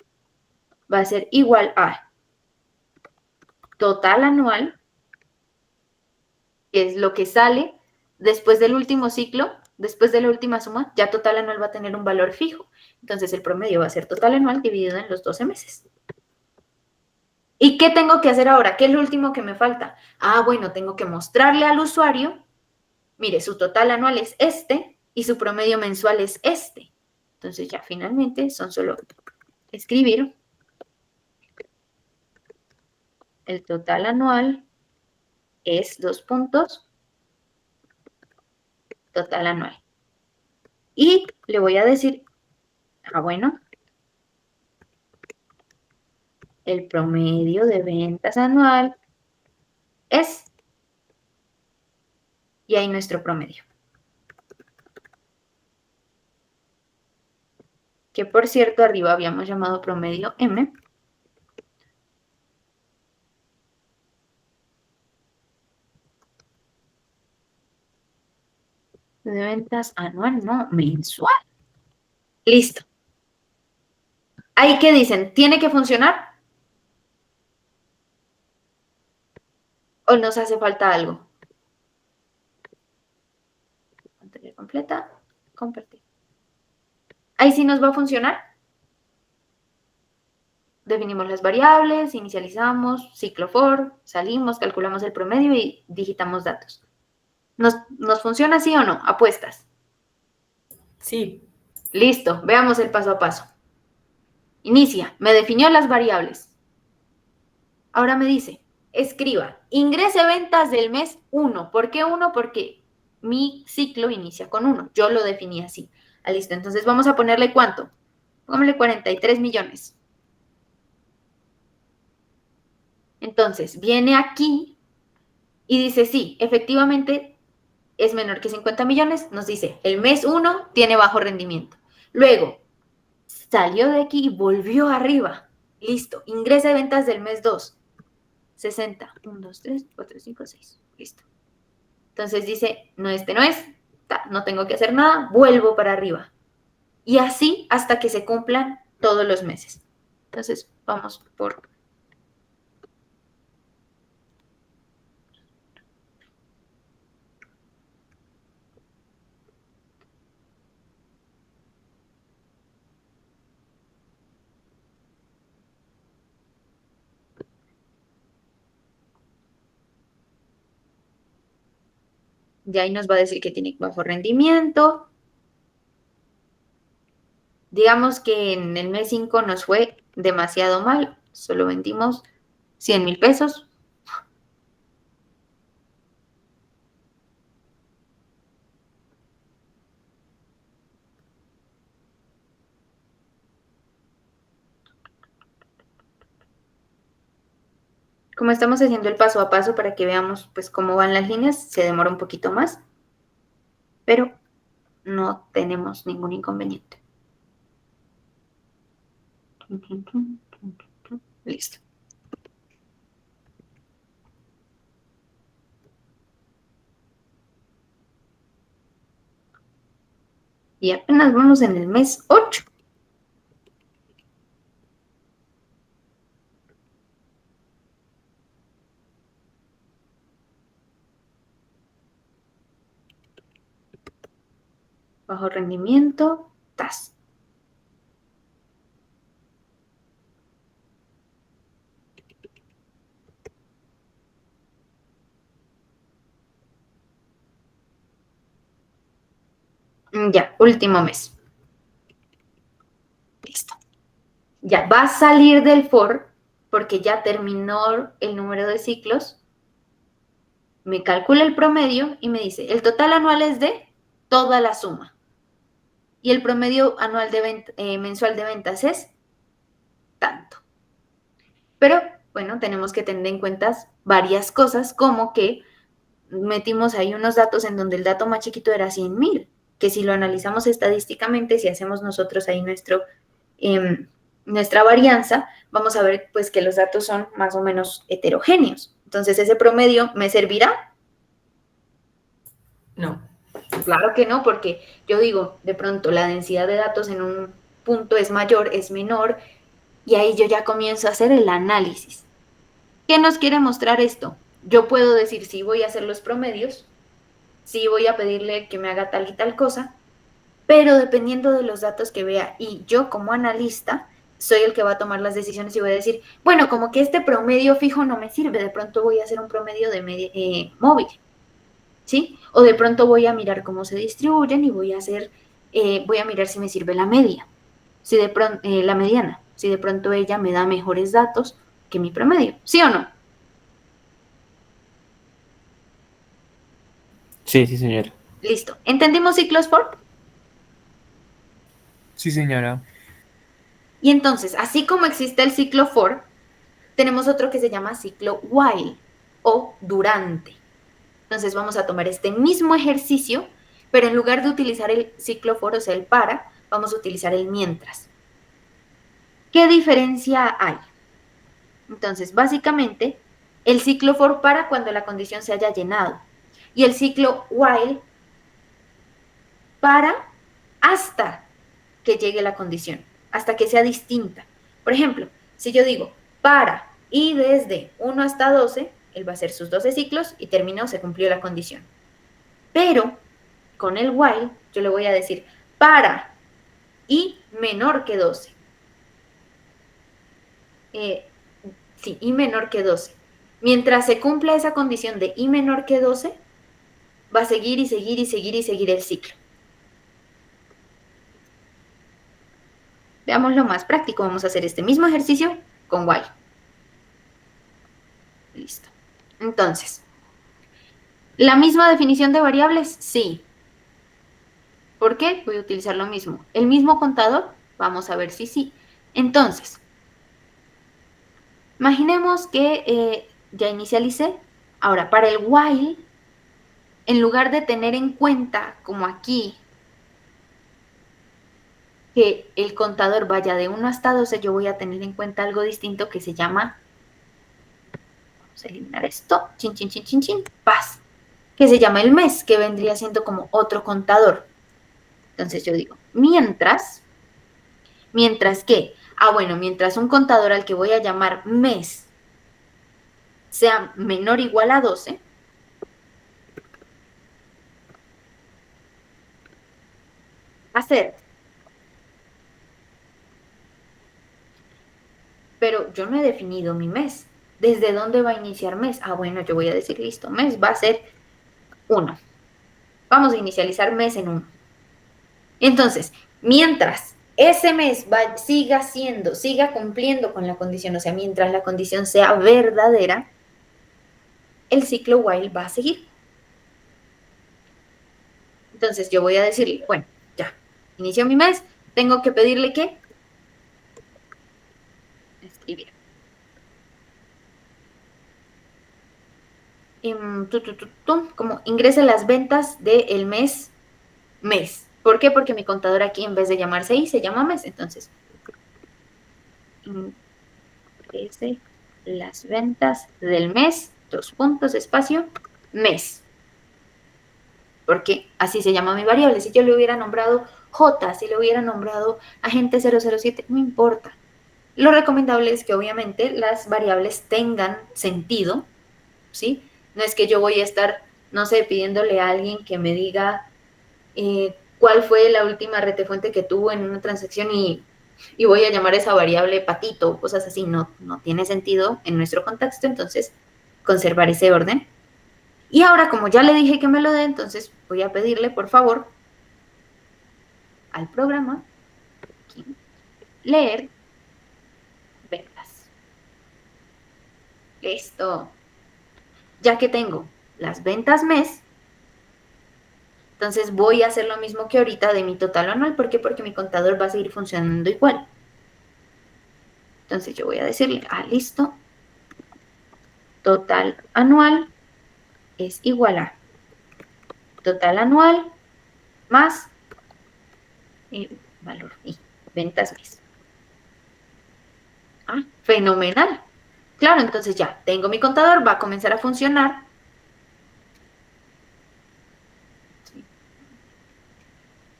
Va a ser igual a total anual, que es lo que sale después del último ciclo, después de la última suma, ya total anual va a tener un valor fijo. Entonces, el promedio va a ser total anual dividido en los 12 meses. ¿Y qué tengo que hacer ahora? ¿Qué es lo último que me falta? Ah, bueno, tengo que mostrarle al usuario, mire, su total anual es este y su promedio mensual es este. Entonces ya finalmente son solo escribir el total anual es 2 puntos, total anual. Y le voy a decir Bueno, el promedio de ventas anual es, y ahí nuestro promedio. Que por cierto, arriba habíamos llamado promedio M. De ventas anual, no, mensual. Listo. ¿Ahí qué dicen? ¿Tiene que funcionar? ¿O nos hace falta algo? Pantalla completa, compartir. Ahí sí nos va a funcionar. Definimos las variables, inicializamos, ciclo for, salimos, calculamos el promedio y digitamos datos. ¿Nos funciona así o no? Apuestas. Sí. Listo, veamos el paso a paso. Inicia, me definió las variables. Ahora me dice, escriba, ingrese ventas del mes 1. ¿Por qué 1? Porque mi ciclo inicia con 1. Yo lo definí así. Listo, entonces vamos a ponerle ¿cuánto? Póngale 43 millones. Entonces, viene aquí y dice, sí, efectivamente es menor que 50 millones. Nos dice, el mes 1 tiene bajo rendimiento. Luego, salió de aquí y volvió arriba. Listo, ingresa de ventas del mes 2. 60. 1, 2, 3, 4, 5, 6. Listo. Entonces dice, no, este no es. No tengo que hacer nada. Vuelvo para arriba. Y así hasta que se cumplan todos los meses. Entonces, vamos por... Y ahí nos va a decir que tiene bajo rendimiento. Digamos que en el mes 5 nos fue demasiado mal. Solo vendimos 100,000 pesos. Como estamos haciendo el paso a paso para que veamos pues cómo van las líneas, se demora un poquito más, pero no tenemos ningún inconveniente. Listo. Y apenas vamos en el mes 8. Bajo rendimiento, TAS. Ya, último mes. Listo. Ya, va a salir del for porque ya terminó el número de ciclos. Me calcula el promedio y me dice, el total anual es de toda la suma. Y el promedio anual de mensual de ventas es tanto. Pero, bueno, tenemos que tener en cuenta varias cosas, como que metimos ahí unos datos en donde el dato más chiquito era 100,000, que si lo analizamos estadísticamente, si hacemos nosotros ahí nuestra varianza, vamos a ver pues que los datos son más o menos heterogéneos. Entonces, ¿ese promedio me servirá? No. Claro que no, porque yo digo, de pronto la densidad de datos en un punto es mayor, es menor, y ahí yo ya comienzo a hacer el análisis. ¿Qué nos quiere mostrar esto? Yo puedo decir si voy a hacer los promedios, si voy a pedirle que me haga tal y tal cosa, pero dependiendo de los datos que vea y yo como analista soy el que va a tomar las decisiones y voy a decir, bueno, como que este promedio fijo no me sirve, de pronto voy a hacer un promedio de móvil, ¿sí? O de pronto voy a mirar cómo se distribuyen y voy a mirar si me sirve la media, si de pronto, la mediana, si de pronto ella me da mejores datos que mi promedio, ¿sí o no? Sí, sí, señora. Listo. ¿Entendimos ciclos for? Sí, señora. Y entonces, así como existe el ciclo for, tenemos otro que se llama ciclo while o durante. Entonces vamos a tomar este mismo ejercicio, pero en lugar de utilizar el ciclo for, o sea, el para, vamos a utilizar el mientras. ¿Qué diferencia hay? Entonces, básicamente, el ciclo for para cuando la condición se haya llenado y el ciclo while para hasta que llegue la condición, hasta que sea distinta. Por ejemplo, si yo digo para y desde 1 hasta 12, él va a hacer sus 12 ciclos y terminó, se cumplió la condición. Pero con el while yo le voy a decir para y menor que 12. Sí, y menor que 12. Mientras se cumpla esa condición de y menor que 12, va a seguir y seguir y seguir y seguir el ciclo. Veamos lo más práctico. Vamos a hacer este mismo ejercicio con while. Listo. Entonces, ¿la misma definición de variables? Sí. ¿Por qué? Voy a utilizar lo mismo. ¿El mismo contador? Vamos a ver si sí. Entonces, imaginemos que ya inicialicé. Ahora, para el while, en lugar de tener en cuenta, como aquí, que el contador vaya de 1 hasta 12, yo voy a tener en cuenta algo distinto que se llama, vamos a eliminar esto, chin, chin, chin, chin, chin, paz, que se llama el mes, que vendría siendo como otro contador. Entonces yo digo, mientras que, bueno, mientras un contador al que voy a llamar mes sea menor o igual a 12, hacer. Pero yo no he definido mi mes. ¿Desde dónde va a iniciar mes? Bueno, yo voy a decir, listo, mes va a ser 1. Vamos a inicializar mes en 1. Entonces, mientras ese mes siga cumpliendo con la condición, o sea, mientras la condición sea verdadera, el ciclo while va a seguir. Entonces, yo voy a decirle, bueno, ya, inició mi mes, tengo que pedirle ¿qué? Escribir. Como ingrese las ventas del mes. ¿Por qué? Porque mi contador aquí en vez de llamarse I se llama mes. Entonces, ingrese las ventas del mes, espacio, mes. Porque así se llama mi variable. Si yo le hubiera nombrado J, si le hubiera nombrado agente 007, no importa. Lo recomendable es que obviamente las variables tengan sentido, ¿sí? No es que yo voy a estar, no sé, pidiéndole a alguien que me diga cuál fue la última retefuente que tuvo en una transacción y voy a llamar a esa variable patito, cosas así, no tiene sentido en nuestro contexto, entonces conservar ese orden. Y ahora, como ya le dije que me lo dé, entonces voy a pedirle, por favor, al programa, aquí, leer ventas. Listo. Ya que tengo las ventas mes, entonces voy a hacer lo mismo que ahorita de mi total anual. ¿Por qué? Porque mi contador va a seguir funcionando igual. Entonces yo voy a decirle, listo, total anual es igual a total anual más valor y ventas mes. Fenomenal. Claro, entonces ya tengo mi contador, va a comenzar a funcionar.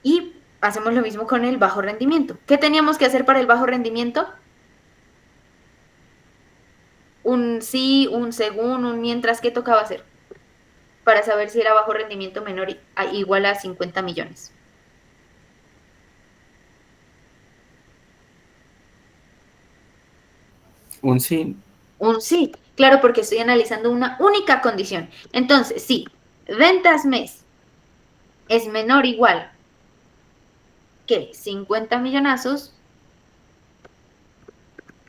Y hacemos lo mismo con el bajo rendimiento. ¿Qué teníamos que hacer para el bajo rendimiento? Un sí, un según, un mientras. ¿Qué tocaba hacer? Para saber si era bajo rendimiento menor igual a 50 millones. Un sí. Un sí, claro, porque estoy analizando una única condición. Entonces, sí, ventas mes es menor o igual que 50 millonazos,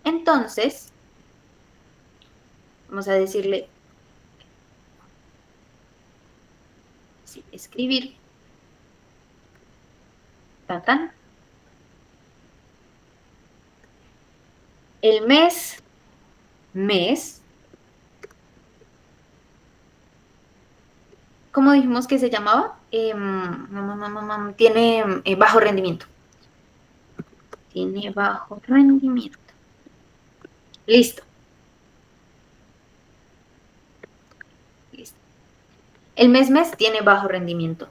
entonces vamos a decirle, sí, escribir, tan, El mes, ¿cómo dijimos que se llamaba? Tiene bajo rendimiento. Tiene bajo rendimiento. Listo. Listo. El mes tiene bajo rendimiento.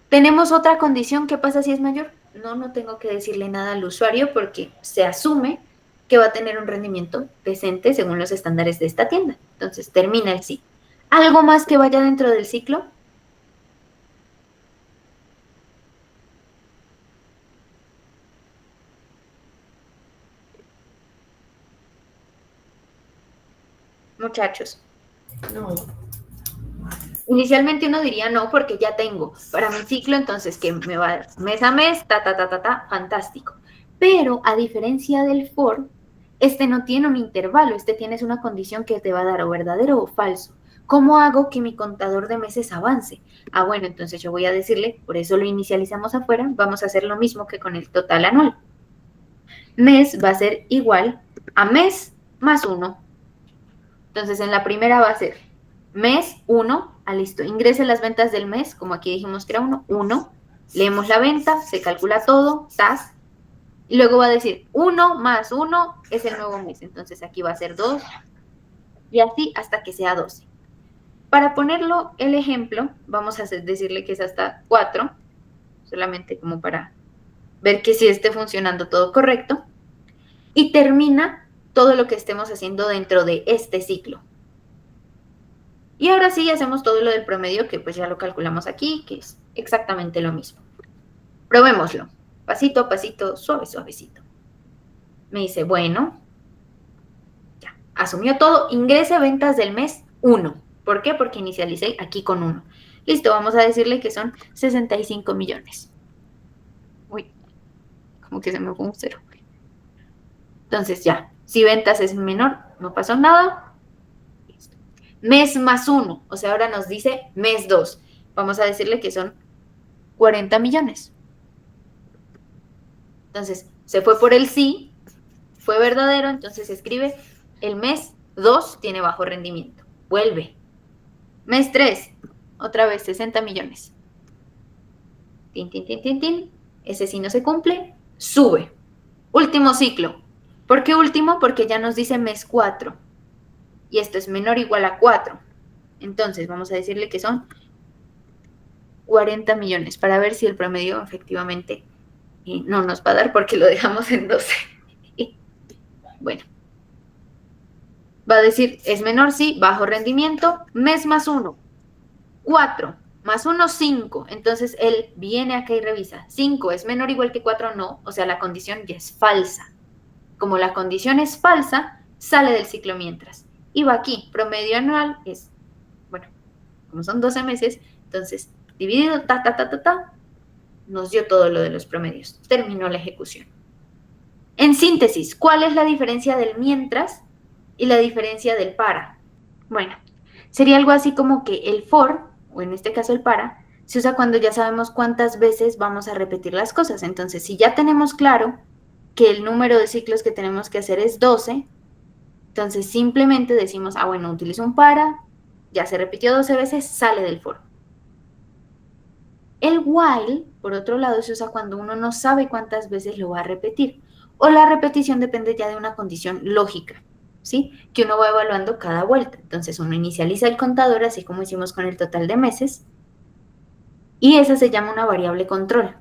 ¿Tenemos otra condición? ¿Qué pasa si es mayor? No tengo que decirle nada al usuario porque se asume que va a tener un rendimiento decente según los estándares de esta tienda. Entonces, termina el sí. ¿Algo más que vaya dentro del ciclo? Muchachos. No. Inicialmente uno diría no, porque ya tengo para mi ciclo, entonces que me va a dar mes a mes, fantástico. Pero a diferencia del for, este no tiene un intervalo, este tienes una condición que te va a dar o verdadero o falso. ¿Cómo hago que mi contador de meses avance? Ah, bueno, entonces yo voy a decirle, por eso lo inicializamos afuera, vamos a hacer lo mismo que con el total anual. Mes va a ser igual a mes más 1. Entonces en la primera va a ser mes 1, listo, ingrese las ventas del mes, como aquí dijimos que era 1, leemos la venta, se calcula todo, tas, y luego va a decir 1 más 1 es el nuevo mes, entonces aquí va a ser 2, y así hasta que sea 12. Para ponerlo el ejemplo, vamos a decirle que es hasta 4, solamente como para ver que sí esté funcionando todo correcto, y termina todo lo que estemos haciendo dentro de este ciclo. Y ahora sí hacemos todo lo del promedio, que pues ya lo calculamos aquí, que es exactamente lo mismo. Probémoslo. Pasito a pasito, suavecito. Me dice, bueno, ya, asumió todo, ingrese ventas del mes 1. ¿Por qué? Porque inicialicé aquí con 1. Listo, vamos a decirle que son 65 millones. Uy, como que se me fue un 0. Entonces ya, si ventas es menor, no pasó nada. Mes más 1, o sea, ahora nos dice mes 2. Vamos a decirle que son 40 millones. Entonces, se fue por el sí, fue verdadero, entonces se escribe el mes 2 tiene bajo rendimiento. Vuelve. Mes 3, otra vez 60 millones. Tin. Ese sí no se cumple, sube. Último ciclo. ¿Por qué último? Porque ya nos dice mes 4. Y esto es menor o igual a 4. Entonces, vamos a decirle que son 40 millones para ver si el promedio efectivamente no nos va a dar porque lo dejamos en 12. Bueno. Va a decir, es menor, sí, bajo rendimiento, mes más 1. 4 más 1, 5. Entonces, él viene acá y revisa. 5 es menor o igual que 4, no. O sea, la condición ya es falsa. Como la condición es falsa, sale del ciclo mientras. Y va aquí, promedio anual es, bueno, como son 12 meses, entonces, dividido, nos dio todo lo de los promedios. Terminó la ejecución. En síntesis, ¿cuál es la diferencia del mientras y la diferencia del para? Bueno, sería algo así como que el for, o en este caso el para, se usa cuando ya sabemos cuántas veces vamos a repetir las cosas. Entonces, si ya tenemos claro que el número de ciclos que tenemos que hacer es 12, entonces simplemente decimos, bueno, utilizo un para, ya se repitió 12 veces, sale del for. El while, por otro lado, se usa cuando uno no sabe cuántas veces lo va a repetir, o la repetición depende ya de una condición lógica, ¿sí? Que uno va evaluando cada vuelta. Entonces uno inicializa el contador, así como hicimos con el total de meses, y esa se llama una variable control.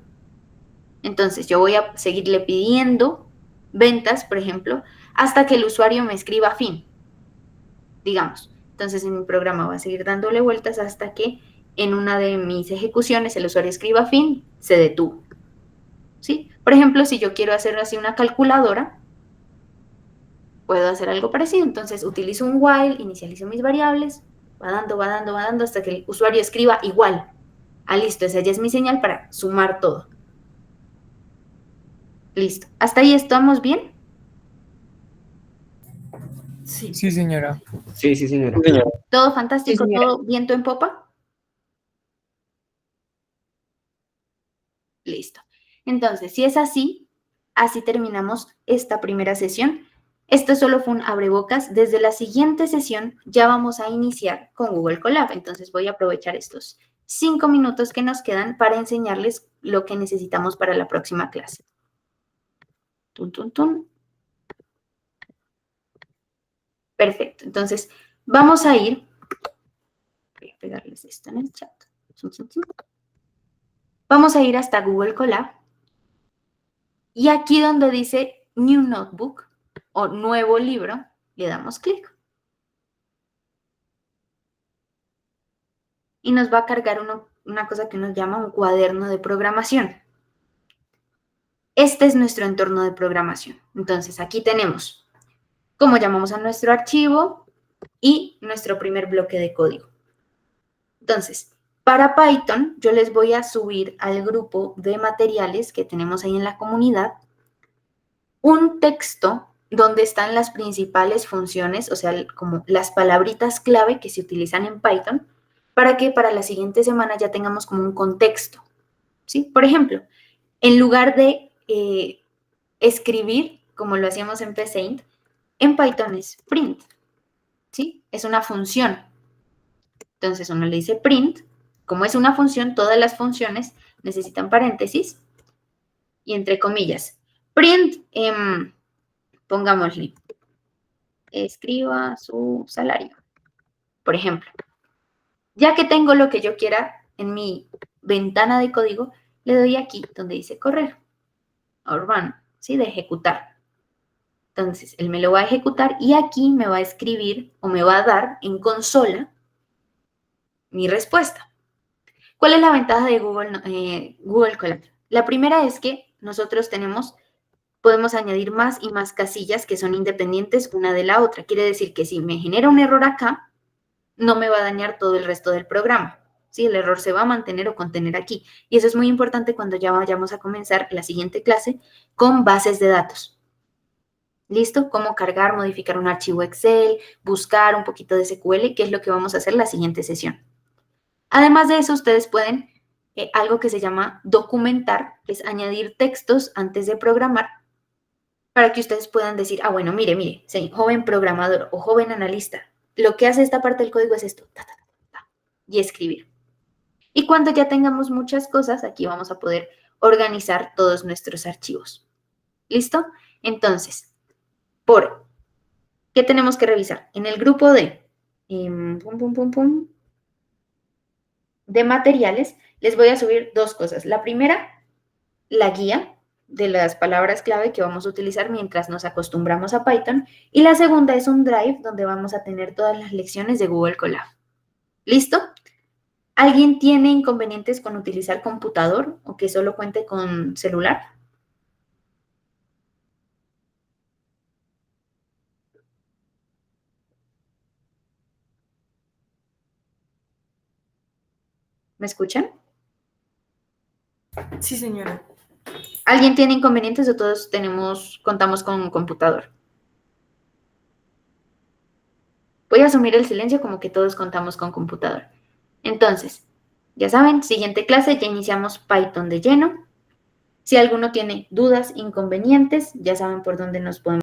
Entonces yo voy a seguirle pidiendo ventas, por ejemplo, hasta que el usuario me escriba fin, digamos. Entonces en mi programa va a seguir dándole vueltas hasta que en una de mis ejecuciones el usuario escriba fin, se detuvo. ¿Sí? Por ejemplo, si yo quiero hacer así una calculadora, puedo hacer algo parecido. Entonces utilizo un while, inicializo mis variables, va dando hasta que el usuario escriba igual. Listo, esa ya es mi señal para sumar todo. Listo. ¿Hasta ahí estamos bien? Sí. Sí, señora. Sí, señora. ¿Todo fantástico? Sí, señora. ¿Todo viento en popa? Listo. Entonces, si es así, así terminamos esta primera sesión Esto solo fue un abrebocas. Desde la siguiente sesión ya vamos a iniciar con Google Colab. Entonces voy a aprovechar estos 5 minutos que nos quedan para enseñarles lo que necesitamos para la próxima clase. Tun, tun, tun. Perfecto. Entonces vamos a ir. Voy a pegarles esto en el chat. Vamos a ir hasta Google Colab. Y aquí donde dice New Notebook o Nuevo Libro, le damos clic. Y nos va a cargar una cosa que nos llama un cuaderno de programación. Este es nuestro entorno de programación. Entonces, aquí tenemos cómo llamamos a nuestro archivo y nuestro primer bloque de código. Entonces, para Python, yo les voy a subir al grupo de materiales que tenemos ahí en la comunidad un texto donde están las principales funciones, o sea, como las palabritas clave que se utilizan en Python, para que para la siguiente semana ya tengamos como un contexto, ¿sí? Por ejemplo, en lugar de escribir, como lo hacíamos en PSaint, en Python es print, ¿sí? Es una función. Entonces uno le dice print, como es una función, todas las funciones necesitan paréntesis y entre comillas. Print, pongámosle, escriba su salario, por ejemplo. Ya que tengo lo que yo quiera en mi ventana de código, le doy aquí donde dice correr, o run, ¿sí? De ejecutar. Entonces, él me lo va a ejecutar y aquí me va a escribir o me va a dar en consola mi respuesta. ¿Cuál es la ventaja de Google Colab? La primera es que nosotros podemos añadir más y más casillas que son independientes una de la otra. Quiere decir que si me genera un error acá, no me va a dañar todo el resto del programa. ¿Sí? El error se va a mantener o contener aquí. Y eso es muy importante cuando ya vayamos a comenzar la siguiente clase con bases de datos. ¿Listo? Cómo cargar, modificar un archivo Excel, buscar un poquito de SQL, que es lo que vamos a hacer la siguiente sesión. Además de eso, ustedes pueden algo que se llama documentar, que es añadir textos antes de programar, para que ustedes puedan decir, ah, bueno, mire, sí, joven programador o joven analista, lo que hace esta parte del código es esto, y escribir. Y cuando ya tengamos muchas cosas, aquí vamos a poder organizar todos nuestros archivos. ¿Listo? Entonces, ¿qué tenemos que revisar? En el grupo de materiales, les voy a subir 2 cosas. La primera, la guía de las palabras clave que vamos a utilizar mientras nos acostumbramos a Python. Y la segunda es un drive donde vamos a tener todas las lecciones de Google Colab. ¿Listo? ¿Alguien tiene inconvenientes con utilizar computador o que solo cuente con celular? ¿Me escuchan? Sí, señora. ¿Alguien tiene inconvenientes o todos contamos con un computador? Voy a asumir el silencio como que todos contamos con computador. Entonces, ya saben, siguiente clase, ya iniciamos Python de lleno. Si alguno tiene dudas, inconvenientes, ya saben por dónde nos podemos